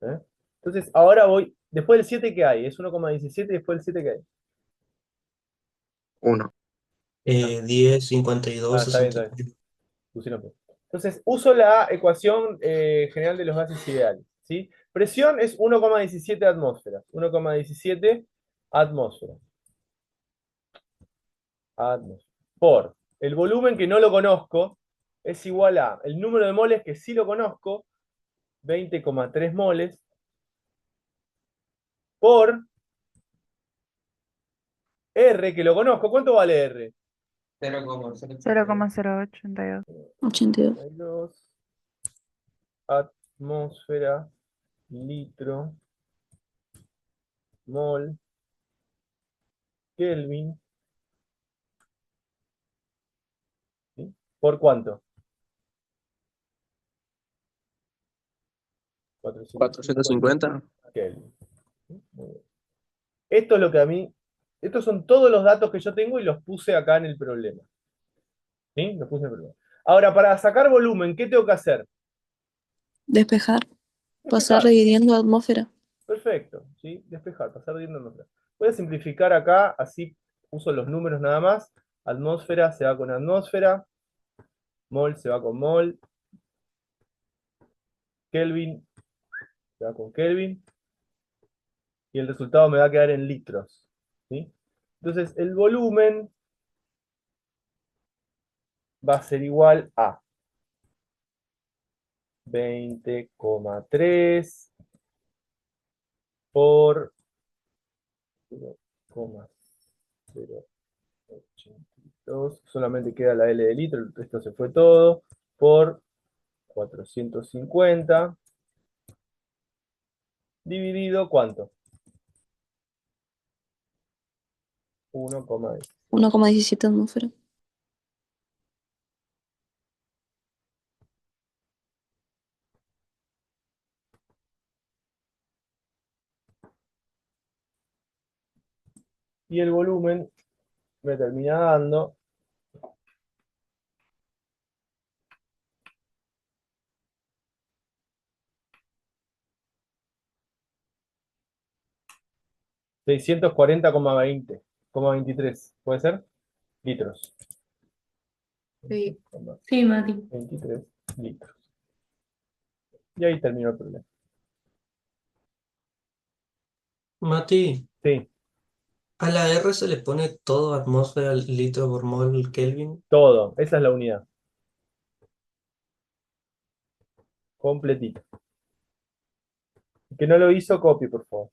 [SPEAKER 1] ¿Eh? Entonces, ahora voy. Después del 7, ¿qué hay? Es 1,17 y después del 7, ¿qué hay?
[SPEAKER 6] 1.
[SPEAKER 5] 10, 52,
[SPEAKER 1] Está bien, está bien.
[SPEAKER 5] 64.
[SPEAKER 1] Pusieron P. Entonces, uso la ecuación general de los gases ideales. ¿Sí? Presión es 1,17 atmósferas. 1,17 atmósferas. Por el volumen que no lo conozco es igual a el número de moles que sí lo conozco, 20,3 moles, por R que lo conozco. ¿Cuánto vale R?
[SPEAKER 10] 0,0882.
[SPEAKER 7] 82.
[SPEAKER 1] 2 atmósfera litro mol, Kelvin. ¿Sí? ¿Por cuánto?
[SPEAKER 11] 450.
[SPEAKER 1] Kelvin. ¿Sí? Muy bien. Esto es lo que a mí, estos son todos los datos que yo tengo y los puse acá en el problema. ¿Sí? Los puse en el problema. Ahora, para sacar volumen, ¿qué tengo que hacer?
[SPEAKER 7] Despejar. Pasar
[SPEAKER 1] Despejar.
[SPEAKER 7] dividiendo atmósfera.
[SPEAKER 1] Perfecto, ¿sí? Despejar, pasar viendo atmósfera. Voy a simplificar acá, así uso los números nada más. Atmósfera se va con atmósfera, mol se va con mol, Kelvin se va con Kelvin, y el resultado me va a quedar en litros, ¿sí? Entonces, el volumen va a ser igual a 20,3 por 0,082, solamente queda la L de litro, esto se fue todo, por 450, dividido, ¿cuánto? 1,10.
[SPEAKER 7] 1,17 atmósfera.
[SPEAKER 1] Y el volumen me termina dando 640,23, ¿puede ser? Litros.
[SPEAKER 9] Sí, sí, Mati.
[SPEAKER 1] 23 litros. Y ahí terminó el problema.
[SPEAKER 5] Mati,
[SPEAKER 1] Sí,
[SPEAKER 5] a la R se le pone todo atmósfera, litro por mol, Kelvin.
[SPEAKER 1] todo. Esa es la unidad. Completito. El que no lo hizo, copie, por favor.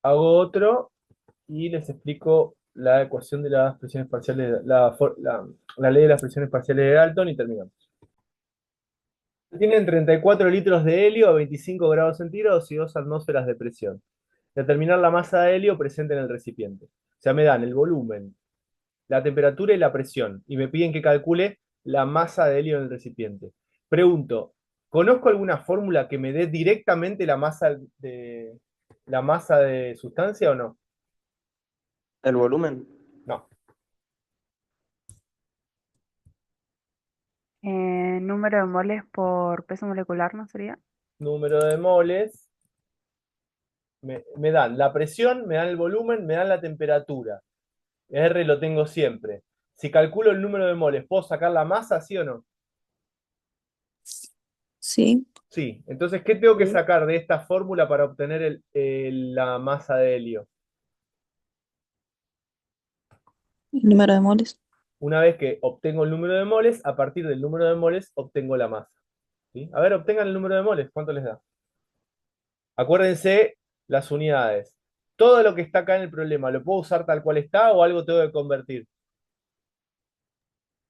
[SPEAKER 1] Hago otro y les explico la ecuación de las presiones parciales, la ley de las presiones parciales de Dalton y terminamos. Tienen 34 litros de helio a 25 grados centígrados y 2 atmósferas de presión. Determinar la masa de helio presente en el recipiente. O sea, me dan el volumen, la temperatura y la presión, y me piden que calcule la masa de helio en el recipiente. Pregunto, ¿conozco alguna fórmula que me dé directamente la masa de sustancia o no?
[SPEAKER 11] El volumen.
[SPEAKER 1] No.
[SPEAKER 10] Número de moles por peso molecular, ¿no sería?
[SPEAKER 1] Número de moles, me dan la presión, me dan el volumen, me dan la temperatura. R lo tengo siempre. Si calculo el número de moles, ¿puedo sacar la masa, sí o no?
[SPEAKER 7] Sí.
[SPEAKER 1] Sí. Entonces, ¿qué tengo que
[SPEAKER 11] Sí.
[SPEAKER 1] sacar de esta fórmula para obtener la masa de helio?
[SPEAKER 7] El número de moles.
[SPEAKER 1] Una vez que obtengo el número de moles, a partir del número de moles obtengo la masa. ¿Sí? A ver, obtengan el número de moles. ¿Cuánto les da? Acuérdense las unidades. Todo lo que está acá en el problema, ¿lo puedo usar tal cual está o algo tengo que convertir?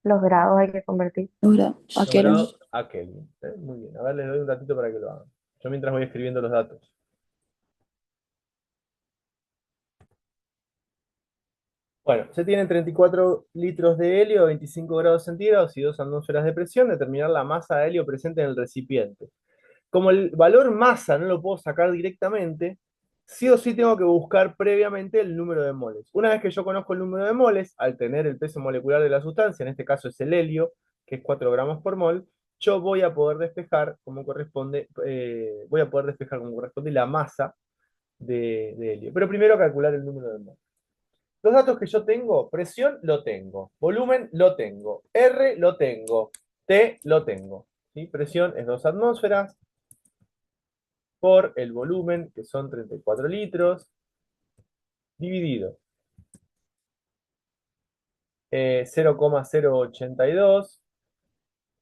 [SPEAKER 2] Los grados hay que convertir.
[SPEAKER 7] Ahora, a
[SPEAKER 1] Los
[SPEAKER 7] Kelvin.
[SPEAKER 1] grados a Kelvin. Muy bien. A ver, les doy un ratito para que lo hagan. Yo mientras voy escribiendo los datos. Bueno, se tienen 34 litros de helio a 25 grados centígrados y 2 atmósferas de presión. Determinar la masa de helio presente en el recipiente. Como el valor masa no lo puedo sacar directamente, sí o sí tengo que buscar previamente el número de moles. Una vez que yo conozco el número de moles, al tener el peso molecular de la sustancia, en este caso es el helio, que es 4 gramos por mol, yo voy a poder despejar como corresponde, la masa de helio. Pero primero calcular el número de moles. Los datos que yo tengo, presión lo tengo, volumen lo tengo, R lo tengo, T lo tengo. ¿Sí? Presión es 2 atmósferas por el volumen, que son 34 litros, dividido 0,082.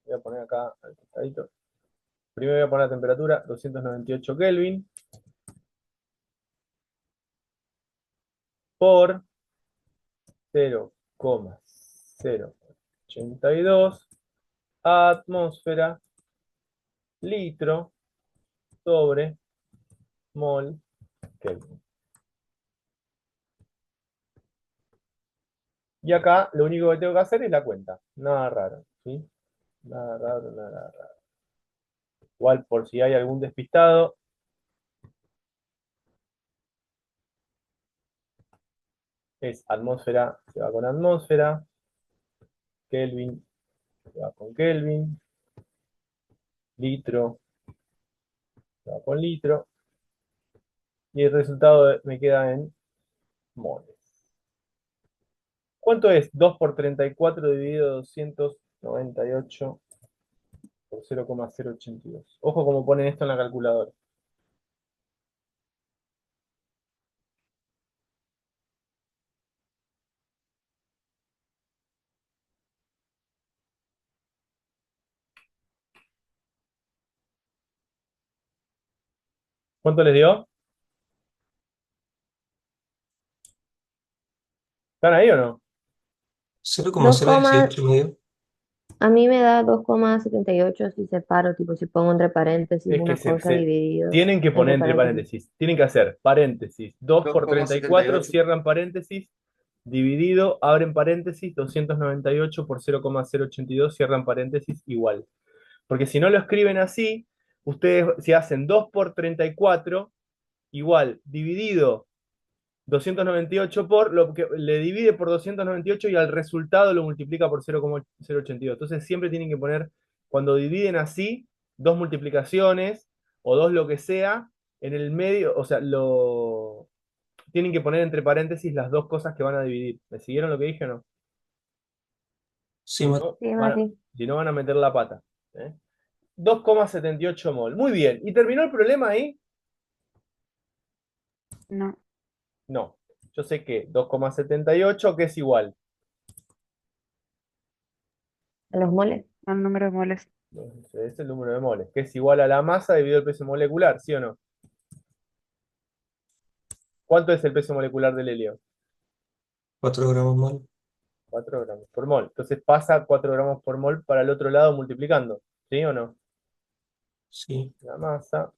[SPEAKER 1] Voy a poner acá al costadito. Primero voy a poner la temperatura, 298 Kelvin, por 0,082 atmósfera litro sobre mol Kelvin. Y acá lo único que tengo que hacer es la cuenta. Nada raro, ¿sí? Nada raro, nada raro. Igual por si hay algún despistado. Es atmósfera, se va con atmósfera. Kelvin, se va con Kelvin. Litro, se va con litro. Y el resultado me queda en moles. ¿Cuánto es 2 por 34 dividido 298 por 0,082? Ojo cómo ponen esto en la calculadora. ¿Cuánto les dio? ¿Están ahí o no?
[SPEAKER 5] 0,018 medio.
[SPEAKER 2] A mí me da 2,78 si separo, tipo si pongo entre paréntesis
[SPEAKER 1] Es que
[SPEAKER 2] una cosa dividido
[SPEAKER 1] tienen que poner entre
[SPEAKER 2] paréntesis.
[SPEAKER 1] paréntesis. Tienen que hacer paréntesis. 2 por 34,
[SPEAKER 3] 2,78.
[SPEAKER 1] cierran paréntesis. Dividido, abren paréntesis. 298 por 0,082, cierran paréntesis, igual. Porque si no lo escriben así, ustedes si hacen 2 por 34, igual, dividido 298 por, lo que le divide por 298 y al resultado lo multiplica por 0,082. Entonces siempre tienen que poner, cuando dividen así, dos multiplicaciones o dos lo que sea, en el medio, o sea, tienen que poner entre paréntesis las dos cosas que van a dividir. ¿Me siguieron lo que dije o no?
[SPEAKER 5] Sí,
[SPEAKER 1] Si
[SPEAKER 5] Mati.
[SPEAKER 1] no,
[SPEAKER 2] Sí,
[SPEAKER 1] van a,
[SPEAKER 2] Mati.
[SPEAKER 1] si no van a meter la pata. ¿eh? 2,78 mol. Muy bien. ¿Y terminó el problema ahí?
[SPEAKER 10] No,
[SPEAKER 1] No. Yo sé que 2,78, que es igual.
[SPEAKER 2] ¿A los moles?
[SPEAKER 10] al número de moles.
[SPEAKER 1] Ese es el número de moles, que es igual a la masa dividido el peso molecular, ¿sí o no? ¿Cuánto es el peso molecular del helio?
[SPEAKER 5] 4 gramos mol.
[SPEAKER 1] 4 gramos por mol. Entonces pasa 4 gramos por mol para el otro lado multiplicando, ¿sí o no?
[SPEAKER 5] Sí.
[SPEAKER 1] La masa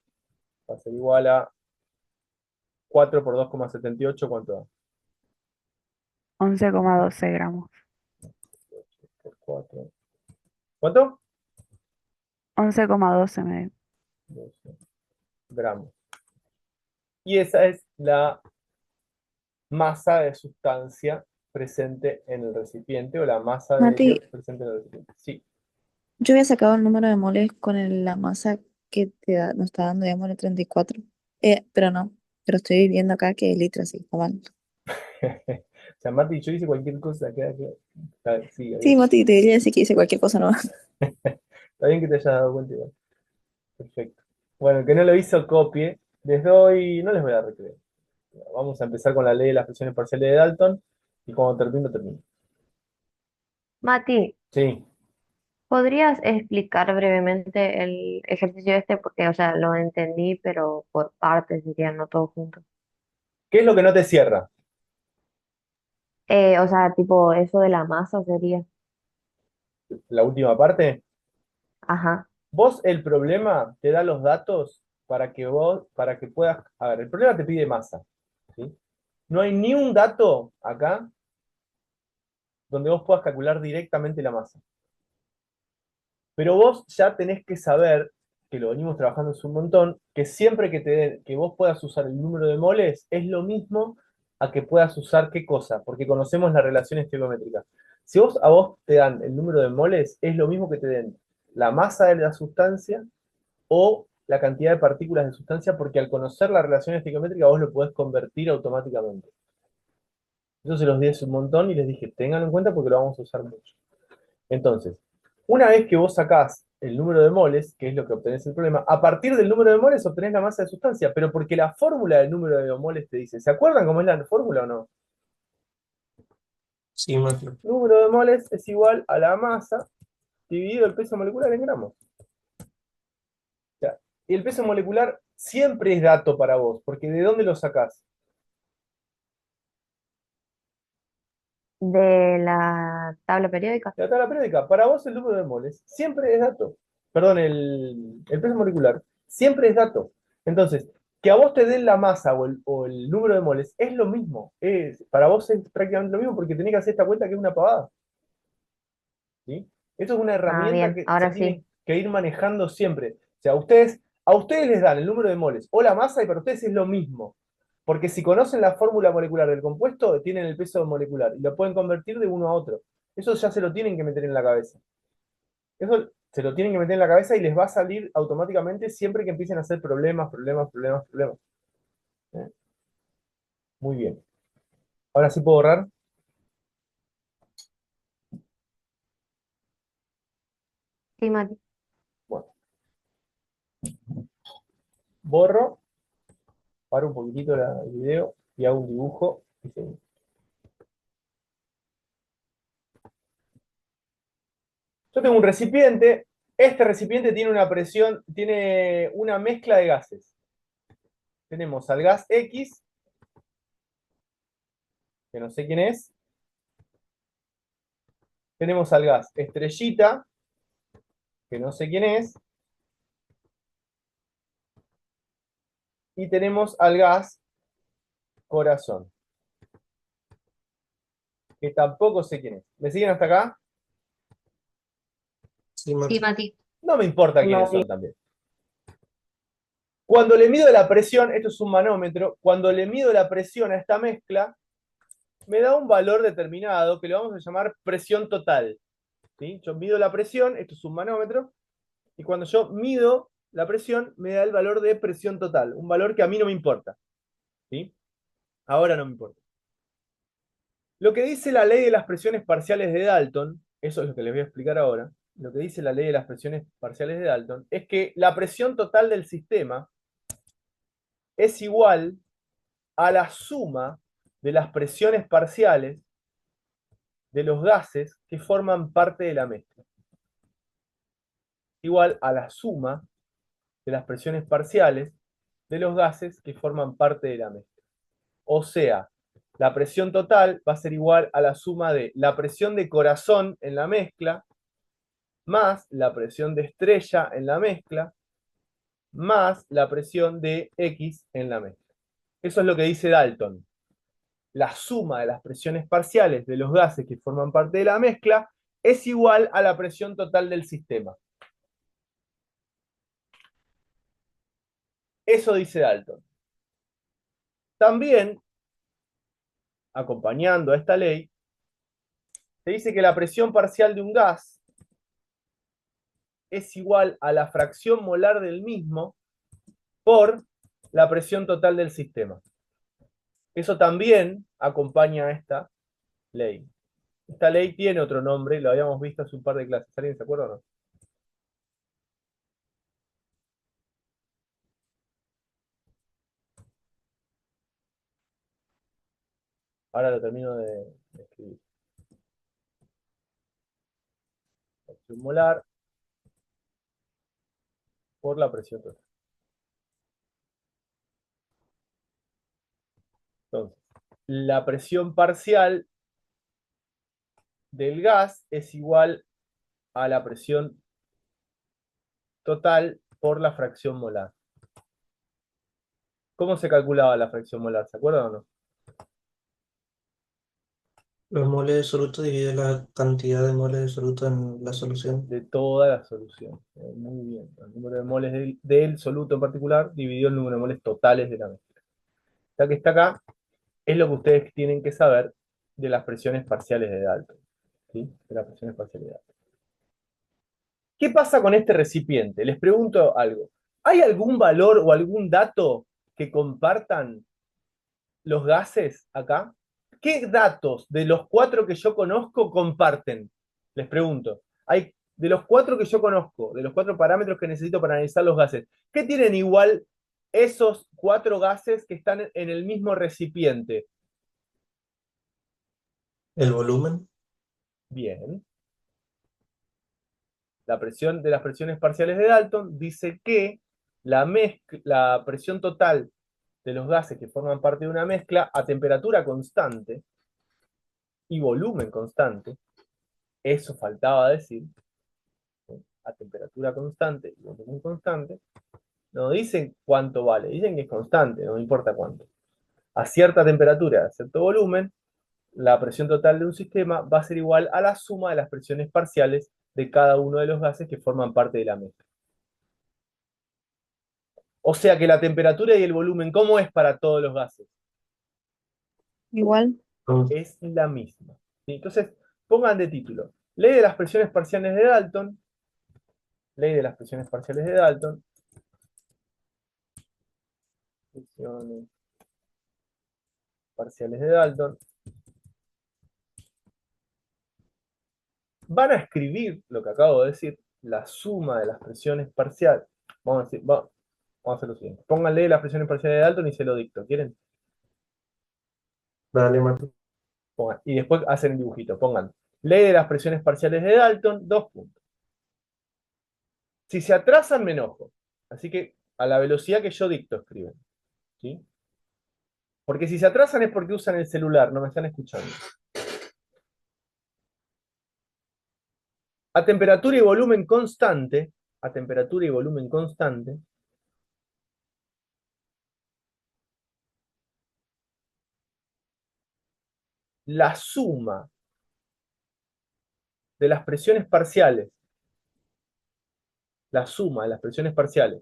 [SPEAKER 1] va a ser igual a 4 por 2,78, ¿cuánto da?
[SPEAKER 10] 11,12 gramos.
[SPEAKER 1] Por 4. ¿Cuánto?
[SPEAKER 10] 11,12 me dio.
[SPEAKER 1] 12 gramos. Y esa es la masa de sustancia presente en el recipiente o la masa de helio
[SPEAKER 7] Mati,
[SPEAKER 1] presente en el recipiente. Sí.
[SPEAKER 7] yo había sacado el número de moles con la masa que nos está dando, digamos, el 34. Pero no, pero estoy viendo acá que es litro, así, está mal.
[SPEAKER 1] O sea, Martín, yo hice cualquier cosa, queda claro. Sí,
[SPEAKER 7] Sí, Mati, te diría decir que hice cualquier cosa nueva.
[SPEAKER 1] está bien que te hayas dado cuenta igual. Perfecto. Bueno, el que no lo hizo, copie. Les doy, no les voy a dar recreo. Vamos a empezar con la ley de las presiones parciales de Dalton y cuando termino, termino.
[SPEAKER 2] Mati,
[SPEAKER 1] Sí.
[SPEAKER 2] ¿podrías explicar brevemente el ejercicio este? Porque, o sea, lo entendí, pero por partes, diría, no todo junto.
[SPEAKER 1] ¿Qué es lo que no te cierra?
[SPEAKER 2] O sea, tipo, eso de la masa sería.
[SPEAKER 1] La última parte.
[SPEAKER 2] Ajá.
[SPEAKER 1] Vos el problema te da los datos para que puedas. A ver, el problema te pide masa. ¿sí? No hay ni un dato acá donde vos puedas calcular directamente la masa. Pero vos ya tenés que saber, que lo venimos trabajando hace un montón, que siempre que vos puedas usar el número de moles, es lo mismo a que puedas usar qué cosa, porque conocemos la relación estequiométrica. Si a vos te dan el número de moles, es lo mismo que te den la masa de la sustancia o la cantidad de partículas de sustancia, porque al conocer la relación estequiométrica vos lo podés convertir automáticamente. Yo se los di hace un montón y les dije, ténganlo en cuenta porque lo vamos a usar mucho. Entonces, una vez que vos sacás el número de moles, que es lo que obtenés el problema, a partir del número de moles obtenés la masa de sustancia, pero porque la fórmula del número de moles te dice, ¿se acuerdan cómo es la fórmula o no?
[SPEAKER 5] Sí, Mati.
[SPEAKER 1] Número de moles es igual a la masa dividido el peso molecular en gramos. O sea, y el peso molecular siempre es dato para vos, porque ¿de dónde lo sacás?
[SPEAKER 2] De la tabla periódica.
[SPEAKER 1] La tabla periódica, para vos el número de moles siempre es dato. Perdón, el peso molecular siempre es dato. Entonces, que a vos te den la masa o el número de moles es lo mismo. Para vos es prácticamente lo mismo porque tenés que hacer esta cuenta que es una pavada. ¿Sí? Eso es una
[SPEAKER 2] Ah,
[SPEAKER 1] herramienta
[SPEAKER 2] bien,
[SPEAKER 1] que se
[SPEAKER 2] ahora
[SPEAKER 1] tiene
[SPEAKER 2] sí.
[SPEAKER 1] que ir manejando siempre. O sea, a ustedes les dan el número de moles o la masa y para ustedes es lo mismo. Porque si conocen la fórmula molecular del compuesto, tienen el peso molecular y lo pueden convertir de uno a otro. Eso ya se lo tienen que meter en la cabeza. Eso se lo tienen que meter en la cabeza y les va a salir automáticamente siempre que empiecen a hacer problemas, problemas, problemas, problemas. ¿Eh? Muy bien. Ahora sí puedo borrar.
[SPEAKER 2] Sí, Mati.
[SPEAKER 1] Bueno, borro, paro un poquitito el video y hago un dibujo. Y seguimos. Yo tengo un recipiente. Este recipiente tiene una presión, tiene una mezcla de gases. Tenemos al gas X, que no sé quién es. Tenemos al gas estrellita, que no sé quién es. Y tenemos al gas corazón, que tampoco sé quién es. ¿Me siguen hasta acá?
[SPEAKER 5] Sí,
[SPEAKER 9] Sí,
[SPEAKER 5] Mati.
[SPEAKER 9] Mati.
[SPEAKER 1] No me importa quiénes son también. Cuando le mido la presión, esto es un manómetro, cuando le mido la presión a esta mezcla, me da un valor determinado que le vamos a llamar presión total. ¿Sí? Yo mido la presión, esto es un manómetro, y cuando yo mido la presión, me da el valor de presión total, un valor que a mí no me importa. ¿Sí? Ahora no me importa. Lo que dice la ley de las presiones parciales de Dalton, eso es lo que les voy a explicar ahora, lo que dice la ley de las presiones parciales de Dalton, es que la presión total del sistema es igual a la suma de las presiones parciales de los gases que forman parte de la mezcla. Igual a la suma de las presiones parciales de los gases que forman parte de la mezcla. O sea, la presión total va a ser igual a la suma de la presión de corazón en la mezcla, más la presión de estrella en la mezcla, más la presión de X en la mezcla. Eso es lo que dice Dalton. La suma de las presiones parciales de los gases que forman parte de la mezcla es igual a la presión total del sistema. Eso dice Dalton. También, acompañando a esta ley, se dice que la presión parcial de un gas es igual a la fracción molar del mismo por la presión total del sistema. Eso también acompaña a esta ley. Esta ley tiene otro nombre, lo habíamos visto hace un par de clases. ¿Alguien se acuerda o no? Ahora lo termino de escribir. Presión molar por la presión total. Entonces, la presión parcial del gas es igual a la presión total por la fracción molar. ¿Cómo se calculaba la fracción molar? ¿Se acuerdan o no?
[SPEAKER 5] Los moles de soluto divide la cantidad de moles de soluto en la solución.
[SPEAKER 1] De toda la solución. Muy bien. El número de moles del soluto en particular dividió el número de moles totales de la mezcla. Ya que está acá, es lo que ustedes tienen que saber de las presiones parciales de Dalton. ¿Sí? De las presiones parciales de Dalton. ¿Qué pasa con este recipiente? Les pregunto algo. ¿Hay algún valor o algún dato que compartan los gases acá? ¿Qué datos de los 4 que yo conozco comparten? Les pregunto. De los 4 que yo conozco, de los 4 parámetros que necesito para analizar los gases, ¿qué tienen igual esos 4 gases que están en el mismo recipiente?
[SPEAKER 5] El volumen.
[SPEAKER 1] Bien. La presión de las presiones parciales de Dalton dice que la presión total de los gases que forman parte de una mezcla a temperatura constante y volumen constante, eso faltaba decir, a temperatura constante y volumen constante, no dicen cuánto vale, dicen que es constante, no importa cuánto. A cierta temperatura, a cierto volumen, la presión total de un sistema va a ser igual a la suma de las presiones parciales de cada uno de los gases que forman parte de la mezcla. O sea que la temperatura y el volumen, ¿cómo es para todos los gases?
[SPEAKER 7] Igual.
[SPEAKER 1] Es la misma. ¿Sí? Entonces, pongan de título, ley de las presiones parciales de Dalton, ley de las presiones parciales de Dalton, presiones parciales de Dalton, van a escribir lo que acabo de decir, la suma de las presiones parciales. Vamos a hacer lo siguiente. Pónganle las presiones parciales de Dalton y se lo dicto. ¿Quieren?
[SPEAKER 11] Dale, Martín.
[SPEAKER 1] Pongan. Y después hacen el dibujito. Pongan ley de las presiones parciales de Dalton, 2 puntos. Si se atrasan, me enojo. Así que a la velocidad que yo dicto escriben. ¿Sí? Porque si se atrasan es porque usan el celular, no me están escuchando. A temperatura y volumen constante, a temperatura y volumen constante, la suma de las presiones parciales, la suma de las presiones parciales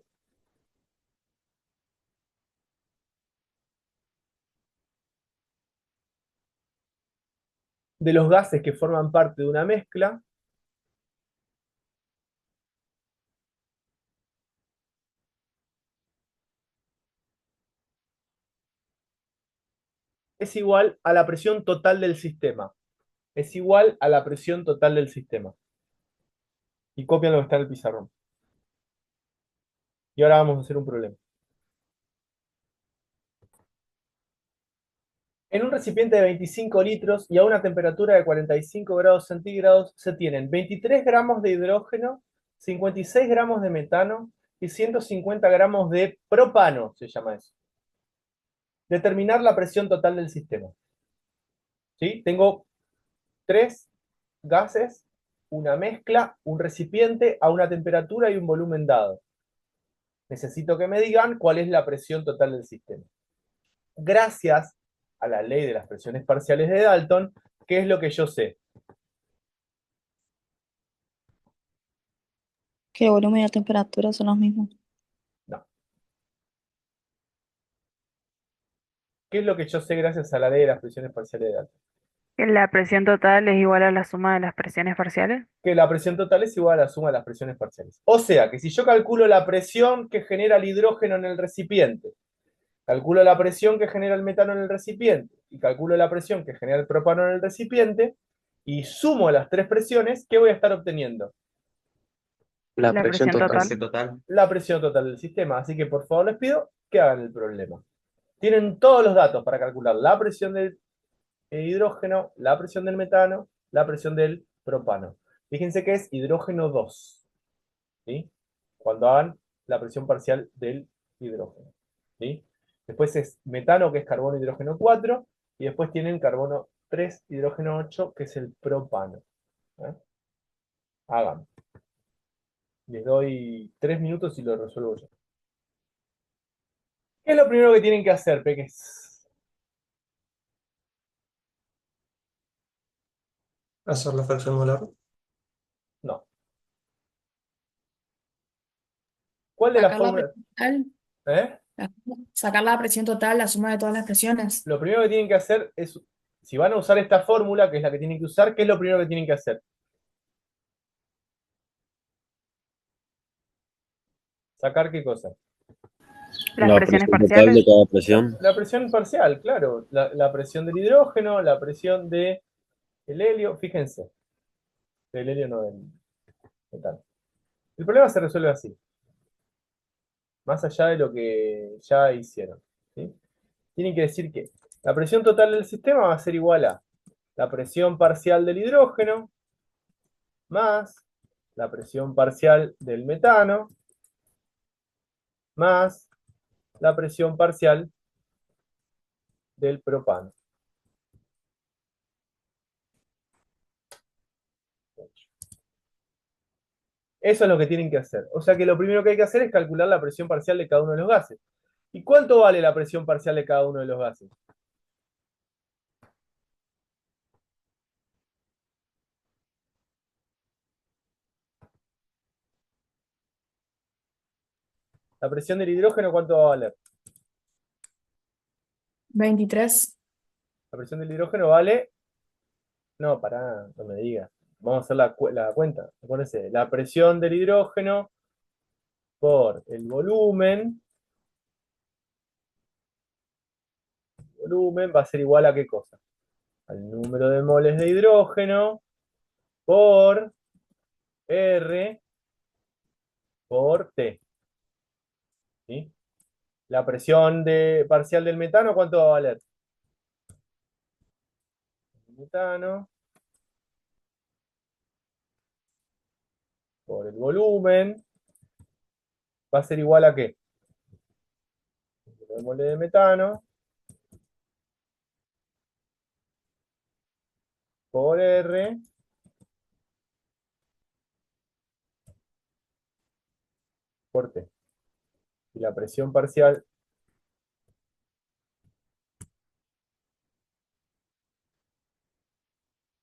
[SPEAKER 1] de los gases que forman parte de una mezcla es igual a la presión total del sistema. Es igual a la presión total del sistema. Y copian lo que está en el pizarrón. Y ahora vamos a hacer un problema. En un recipiente de 25 litros y a una temperatura de 45 grados centígrados se tienen 23 gramos de hidrógeno, 56 gramos de metano y 150 gramos de propano, se llama eso. Determinar la presión total del sistema. ¿Sí? Tengo 3 gases, una mezcla, un recipiente a una temperatura y un volumen dado. Necesito que me digan cuál es la presión total del sistema. Gracias a la ley de las presiones parciales de Dalton, ¿qué es lo que yo sé?
[SPEAKER 7] Que el volumen y la temperatura son los mismos.
[SPEAKER 1] No. ¿Qué es lo que yo sé gracias a la ley de las presiones parciales de Dalton?
[SPEAKER 10] Que la presión total es igual a la suma de las presiones parciales.
[SPEAKER 1] Que la presión total es igual a la suma de las presiones parciales. O sea, que si yo calculo la presión que genera el hidrógeno en el recipiente, calculo la presión que genera el metano en el recipiente, y calculo la presión que genera el propano en el recipiente, y sumo las 3 presiones, ¿qué voy a estar obteniendo?
[SPEAKER 11] La
[SPEAKER 10] La
[SPEAKER 11] presión
[SPEAKER 10] presión
[SPEAKER 11] total.
[SPEAKER 3] Presión total.
[SPEAKER 1] La presión total del sistema. Así que por favor les pido que hagan el problema. Tienen todos los datos para calcular la presión del hidrógeno, la presión del metano, la presión del propano. Fíjense que es hidrógeno 2. ¿Sí? Cuando hagan la presión parcial del hidrógeno. ¿Sí? Después es metano, que es carbono hidrógeno 4, y después tienen carbono 3, hidrógeno 8, que es el propano. ¿Eh? Hagan. Les doy 3 minutos y lo resuelvo yo. ¿Qué es lo primero que tienen que hacer, peques?
[SPEAKER 5] Hacer la fracción molar.
[SPEAKER 1] No. ¿Cuál de las
[SPEAKER 9] Sacar la
[SPEAKER 1] fórmulas?
[SPEAKER 9] presión total,
[SPEAKER 1] ¿Eh?
[SPEAKER 9] sacar la presión total, la suma de todas las presiones.
[SPEAKER 1] Lo primero que tienen que hacer es, si van a usar esta fórmula, que es la que tienen que usar, ¿qué es lo primero que tienen que hacer? ¿Sacar qué cosa?
[SPEAKER 10] Las
[SPEAKER 8] La
[SPEAKER 10] presiones
[SPEAKER 8] presión total de
[SPEAKER 10] parciales.
[SPEAKER 8] cada presión.
[SPEAKER 1] La presión parcial, claro. La presión del hidrógeno, la presión del helio. Fíjense. Del helio no del metano. El problema se resuelve así. Más allá de lo que ya hicieron. ¿Sí? Tienen que decir que la presión total del sistema va a ser igual a la presión parcial del hidrógeno más la presión parcial del metano más la presión parcial del propano. Eso es lo que tienen que hacer. O sea que lo primero que hay que hacer es calcular la presión parcial de cada uno de los gases. ¿Y cuánto vale la presión parcial de cada uno de los gases? La presión del hidrógeno, ¿cuánto va a valer?
[SPEAKER 9] 23.
[SPEAKER 1] La presión del hidrógeno vale... No, pará, no me digas. Vamos a hacer la cuenta. Acuérdense, la presión del hidrógeno por el volumen va a ser igual a ¿qué cosa? Al número de moles de hidrógeno por R por T. ¿Sí? La presión parcial del metano, ¿cuánto va a valer? El metano por el volumen va a ser igual a ¿qué? El número de moles de metano por R por T. Y la presión parcial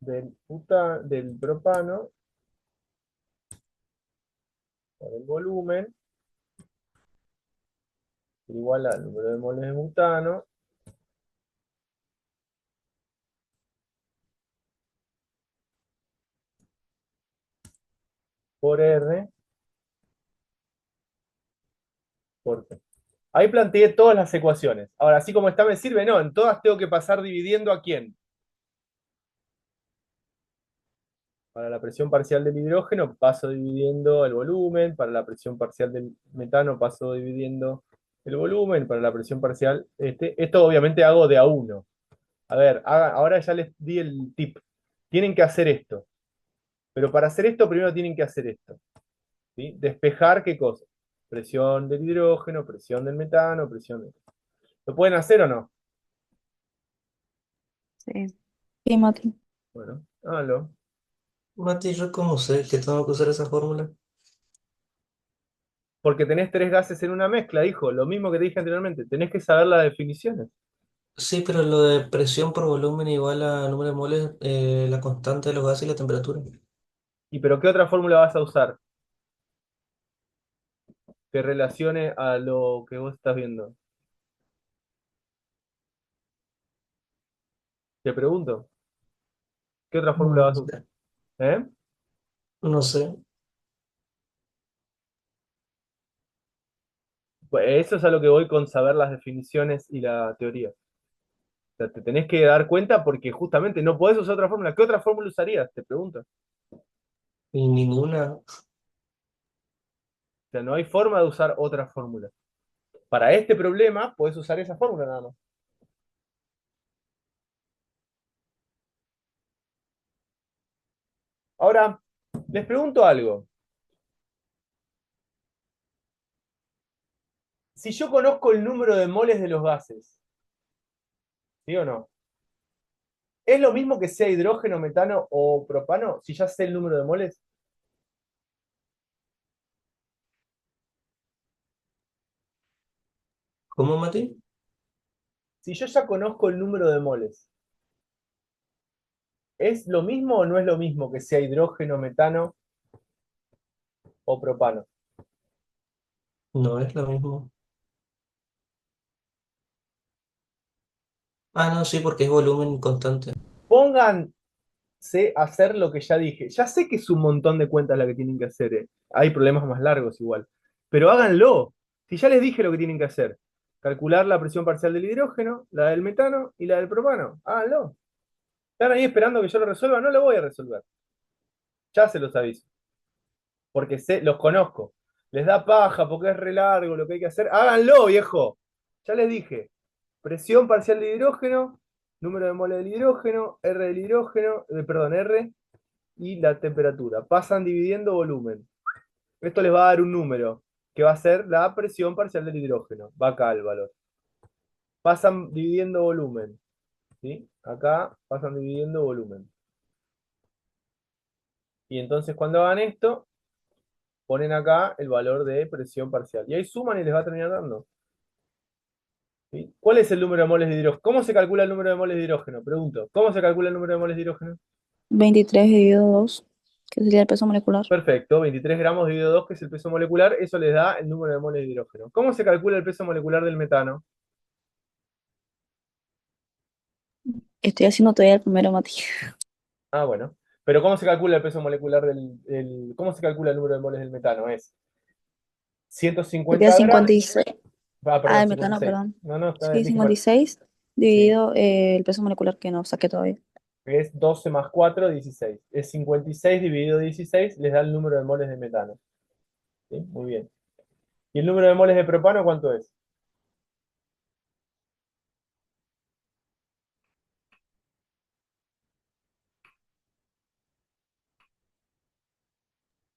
[SPEAKER 1] del propano por el volumen igual al número de moles de butano por R por T. Ahí planteé todas las ecuaciones. Ahora, así como está me sirve, no, en todas tengo que pasar dividiendo ¿a quién? Para la presión parcial del hidrógeno paso dividiendo el volumen, para la presión parcial del metano paso dividiendo el volumen, para la presión parcial, esto obviamente hago de a uno. A ver, ahora ya les di el tip. Tienen que hacer esto. Pero para hacer esto primero tienen que hacer esto. ¿Sí? Despejar qué cosa. Presión del hidrógeno, presión del metano, presión del... ¿Lo pueden hacer o no?
[SPEAKER 10] Sí.
[SPEAKER 7] Sí, Mati.
[SPEAKER 1] Bueno, háganlo.
[SPEAKER 5] Mati, ¿yo cómo sé que tengo que usar esa fórmula?
[SPEAKER 1] Porque tenés tres gases en una mezcla, hijo. Lo mismo que te dije anteriormente. Tenés que saber las definiciones.
[SPEAKER 5] Sí, pero lo de presión por volumen igual a número de moles, la constante de los gases y la temperatura.
[SPEAKER 1] ¿Y pero qué otra fórmula vas a usar que relacione a lo que vos estás viendo? Te pregunto. ¿Qué otra fórmula
[SPEAKER 5] No
[SPEAKER 1] vas a usar?
[SPEAKER 5] sé.
[SPEAKER 1] ¿Eh?
[SPEAKER 5] No sé.
[SPEAKER 1] Pues eso es a lo que voy con saber las definiciones y la teoría. O sea, te tenés que dar cuenta porque justamente no podés usar otra fórmula. ¿Qué otra fórmula usarías? Te pregunto. O
[SPEAKER 5] Y ninguna.
[SPEAKER 1] sea, no hay forma de usar otra fórmula. Para este problema, podés usar esa fórmula nada más. Ahora, les pregunto algo. Si yo conozco el número de moles de los gases, ¿sí o no? ¿Es lo mismo que sea hidrógeno, metano o propano si ya sé el número de moles?
[SPEAKER 5] ¿Cómo, Mati?
[SPEAKER 1] Si yo ya conozco el número de moles, ¿es lo mismo o no es lo mismo que sea hidrógeno, metano o propano?
[SPEAKER 5] No es lo mismo. Ah, no, sí, porque es volumen constante.
[SPEAKER 1] Pónganse a hacer lo que ya dije. Ya sé que es un montón de cuentas la que tienen que hacer, ¿eh? Hay problemas más largos igual. Pero háganlo. Si ya les dije lo que tienen que hacer. Calcular la presión parcial del hidrógeno, la del metano y la del propano. Háganlo. ¿Están ahí esperando que yo lo resuelva? No lo voy a resolver. Ya se los aviso. Porque los conozco. Les da paja porque es re largo lo que hay que hacer. Háganlo, viejo. Ya les dije. Presión parcial de hidrógeno, número de mole del hidrógeno, R del hidrógeno, perdón, R, y la temperatura. Pasan dividiendo volumen. Esto les va a dar un número, que va a ser la presión parcial del hidrógeno. Va acá el valor. Pasan dividiendo volumen. ¿Sí? Acá pasan dividiendo volumen. Y entonces cuando hagan esto, ponen acá el valor de presión parcial. Y ahí suman y les va a terminar dando. ¿Sí? ¿Cuál es el número de moles de hidrógeno? ¿Cómo se calcula el número de moles de hidrógeno? Pregunto. ¿Cómo se calcula el número de moles de hidrógeno?
[SPEAKER 7] 23 dividido 2, que sería el peso molecular.
[SPEAKER 1] Perfecto, 23 gramos dividido 2, que es el peso molecular, eso les da el número de moles de hidrógeno. ¿Cómo se calcula el peso molecular del metano?
[SPEAKER 7] Estoy haciendo todavía el primero, Mati.
[SPEAKER 1] Ah, bueno. Pero ¿cómo se calcula el peso molecular cómo se calcula el número de moles del metano? Es
[SPEAKER 7] Sería
[SPEAKER 1] 150 gramos.
[SPEAKER 7] 56.
[SPEAKER 1] Ah,
[SPEAKER 7] Ah,
[SPEAKER 1] perdón,
[SPEAKER 7] el metano,
[SPEAKER 1] 56.
[SPEAKER 7] perdón.
[SPEAKER 1] No, no,
[SPEAKER 7] Sí,
[SPEAKER 1] dije mal.
[SPEAKER 7] 56
[SPEAKER 1] Sí,
[SPEAKER 7] dividido el peso molecular que no saqué todavía.
[SPEAKER 1] es 12 más 4, 16. Es 56 dividido 16, les da el número de moles de metano. ¿Sí? Muy bien. ¿Y el número de moles de propano cuánto es?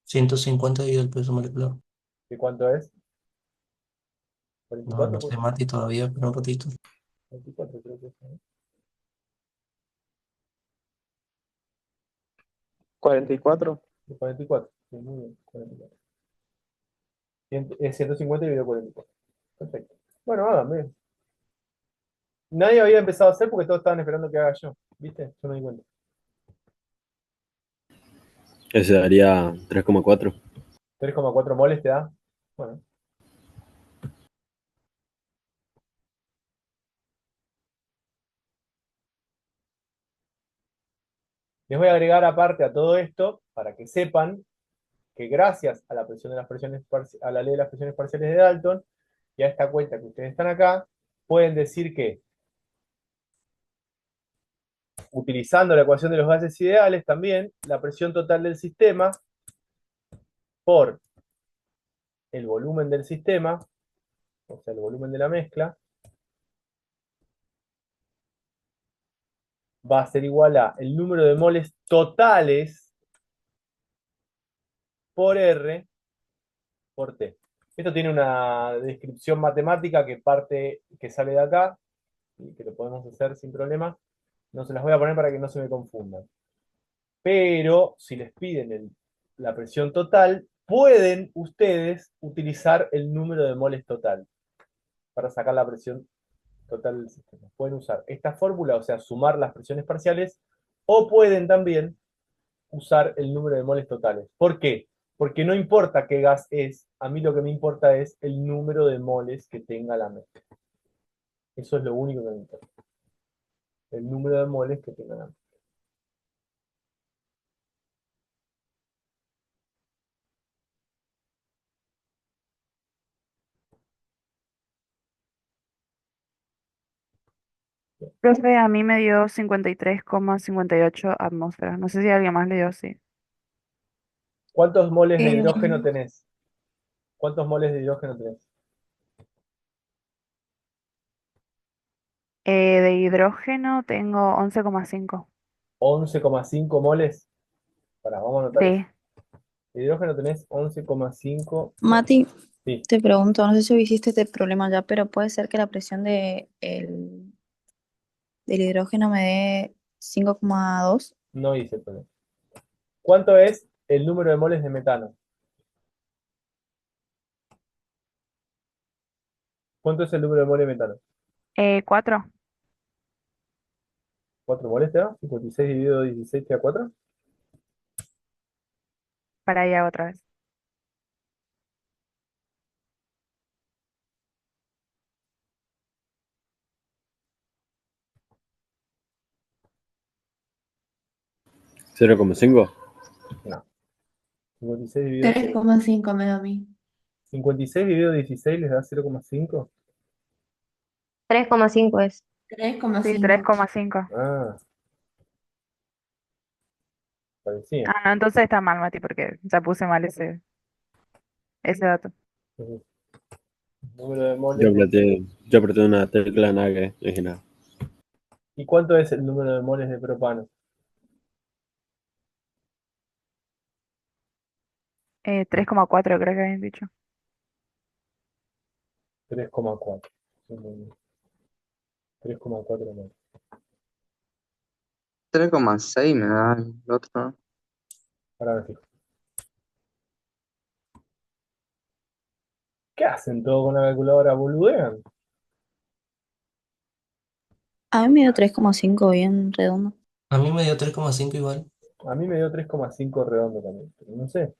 [SPEAKER 5] 150 dividido el peso molecular.
[SPEAKER 1] ¿Y cuánto es?
[SPEAKER 5] No,
[SPEAKER 1] 44,
[SPEAKER 5] no
[SPEAKER 1] pues.
[SPEAKER 5] sé, Mati, todavía, pero un ratito.
[SPEAKER 1] 44 creo que es, ¿no?
[SPEAKER 6] 44.
[SPEAKER 1] 44. Sí, muy bien. 44. Es 150 dividido 44. Perfecto. Bueno, háganme. Nadie había empezado a hacer porque todos estaban esperando que haga yo. ¿Viste? Yo me di cuenta.
[SPEAKER 8] Ese daría 3,4.
[SPEAKER 1] 3,4 moles te da. Bueno. Les voy a agregar aparte a todo esto para que sepan que gracias a la presión de las presiones a la ley de las presiones parciales de Dalton y a esta cuenta que ustedes están acá, pueden decir que utilizando la ecuación de los gases ideales también, la presión total del sistema por el volumen del sistema, o sea, el volumen de la mezcla, va a ser igual a el número de moles totales por R por T. Esto tiene una descripción matemática que sale de acá, y que lo podemos hacer sin problema. No se las voy a poner para que no se me confundan. Pero si les piden la presión total, pueden ustedes utilizar el número de moles total para sacar la presión total del sistema. Pueden usar esta fórmula, o sea, sumar las presiones parciales, o pueden también usar el número de moles totales. ¿Por qué? Porque no importa qué gas es, a mí lo que me importa es el número de moles que tenga la mezcla. Eso es lo único que me importa. El número de moles que tenga la mezcla.
[SPEAKER 10] Profe, a mí me dio 53,58 atmósferas. No sé si alguien más le dio así.
[SPEAKER 1] ¿Cuántos moles de
[SPEAKER 7] Eh,
[SPEAKER 1] hidrógeno tenés? ¿Cuántos moles de hidrógeno tenés?
[SPEAKER 10] De hidrógeno tengo 11,5.
[SPEAKER 1] 11,5 moles. Vamos a anotar eso.
[SPEAKER 10] Sí.
[SPEAKER 1] De hidrógeno tenés 11,5 moles.
[SPEAKER 7] Mati,
[SPEAKER 1] Sí,
[SPEAKER 7] te pregunto, no sé si hiciste este problema ya, pero puede ser que la presión del hidrógeno me dé 5,2.
[SPEAKER 1] no hice el problema. ¿Cuánto es el número de moles de metano? ¿Cuánto es el número de moles de metano?
[SPEAKER 10] 4.
[SPEAKER 1] ¿4 moles te da? 56 dividido 16 te da 4.
[SPEAKER 10] Para allá otra vez.
[SPEAKER 8] ¿0,5?
[SPEAKER 1] No. 56 dividido
[SPEAKER 9] 3,5 me da a mí.
[SPEAKER 1] 56 dividido 16 les da 0,5.
[SPEAKER 2] 3,5 es.
[SPEAKER 10] Sí,
[SPEAKER 9] 3,5.
[SPEAKER 10] 3,5.
[SPEAKER 1] Ah, parecía.
[SPEAKER 10] Ah, no, entonces está mal, Mati, porque ya puse mal ese dato.
[SPEAKER 1] Entonces, número de
[SPEAKER 8] Yo
[SPEAKER 1] moles.
[SPEAKER 8] apreté una tecla nada que dije nada.
[SPEAKER 1] ¿Y cuánto es el número de moles de propano?
[SPEAKER 10] 3,4 creo que habían dicho.
[SPEAKER 1] 3,4. 3,4 moles.
[SPEAKER 11] 3,6 me da el otro.
[SPEAKER 1] Ahora me fijo. ¿Qué hacen todo con la calculadora? ¿Boludean?
[SPEAKER 7] A mí me dio 3,5 bien redondo.
[SPEAKER 5] A mí me dio 3,5 igual.
[SPEAKER 1] A mí me dio 3,5 redondo también, pero no sé.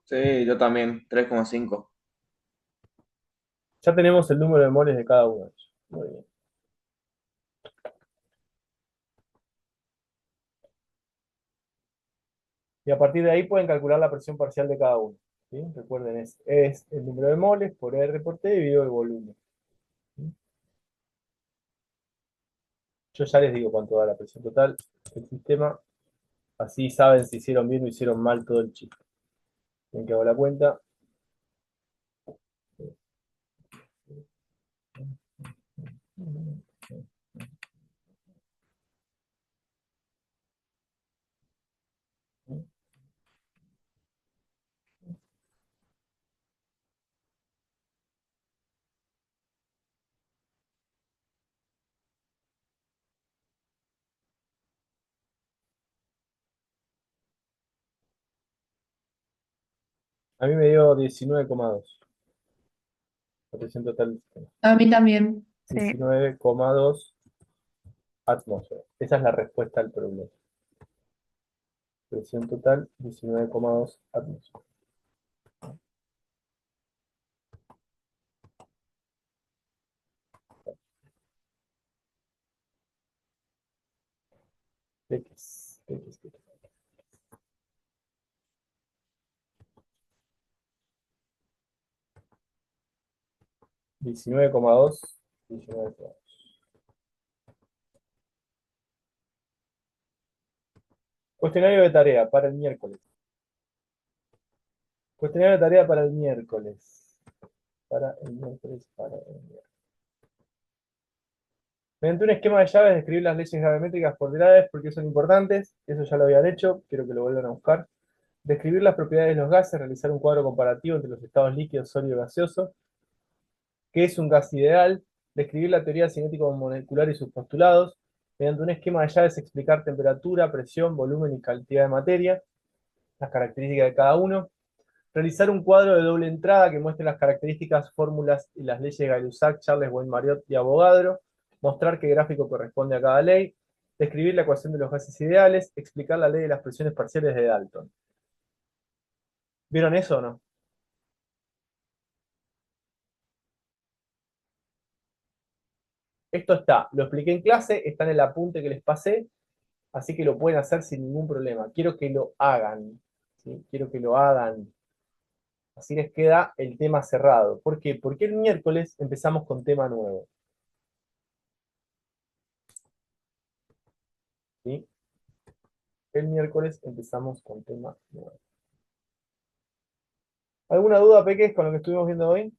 [SPEAKER 6] Sí, yo también, 3,5.
[SPEAKER 1] Ya tenemos el número de moles de cada uno de ellos. Muy bien. Y a partir de ahí pueden calcular la presión parcial de cada uno. ¿Sí? Recuerden, es el número de moles por R por T dividido el volumen. ¿Sí? Yo ya les digo cuánto da la presión total del sistema. Así saben si hicieron bien o hicieron mal todo el chiste. Bien que hago la cuenta. A mí me dio 19,2. La presión total del sistema.
[SPEAKER 9] A mí también.
[SPEAKER 10] Sí.
[SPEAKER 1] 19,2 atmósferas. Esa es la respuesta al problema. Presión total, 19,2 atmósferas. X, X, X. Diecinueve coma dos. Cuestionario de tarea para el miércoles. Cuestionario de tarea para el miércoles. Para el miércoles. Mediante un esquema de llaves, describir las leyes gravimétricas por grades, porque son importantes. Eso ya lo habían hecho, quiero que lo vuelvan a buscar. Describir las propiedades de los gases, realizar un cuadro comparativo entre los estados líquidos, sólido y gaseoso. ¿Qué es un gas ideal? Describir la teoría cinético-molecular y sus postulados. Mediante un esquema de llaves, explicar temperatura, presión, volumen y cantidad de materia, las características de cada uno. Realizar un cuadro de doble entrada que muestre las características, fórmulas y las leyes de Gay-Lussac, Charles, Boyle-Mariotte y Avogadro. Mostrar qué gráfico corresponde a cada ley. Describir la ecuación de los gases ideales. Explicar la ley de las presiones parciales de Dalton. ¿Vieron eso o no? Esto está, lo expliqué en clase, está en el apunte que les pasé, así que lo pueden hacer sin ningún problema. Quiero que lo hagan, ¿sí? Quiero que lo hagan. Así les queda el tema cerrado. ¿Por qué? Porque el miércoles empezamos con tema nuevo. ¿Sí? El miércoles empezamos con tema nuevo. ¿Alguna duda, Peques, con lo que estuvimos viendo hoy?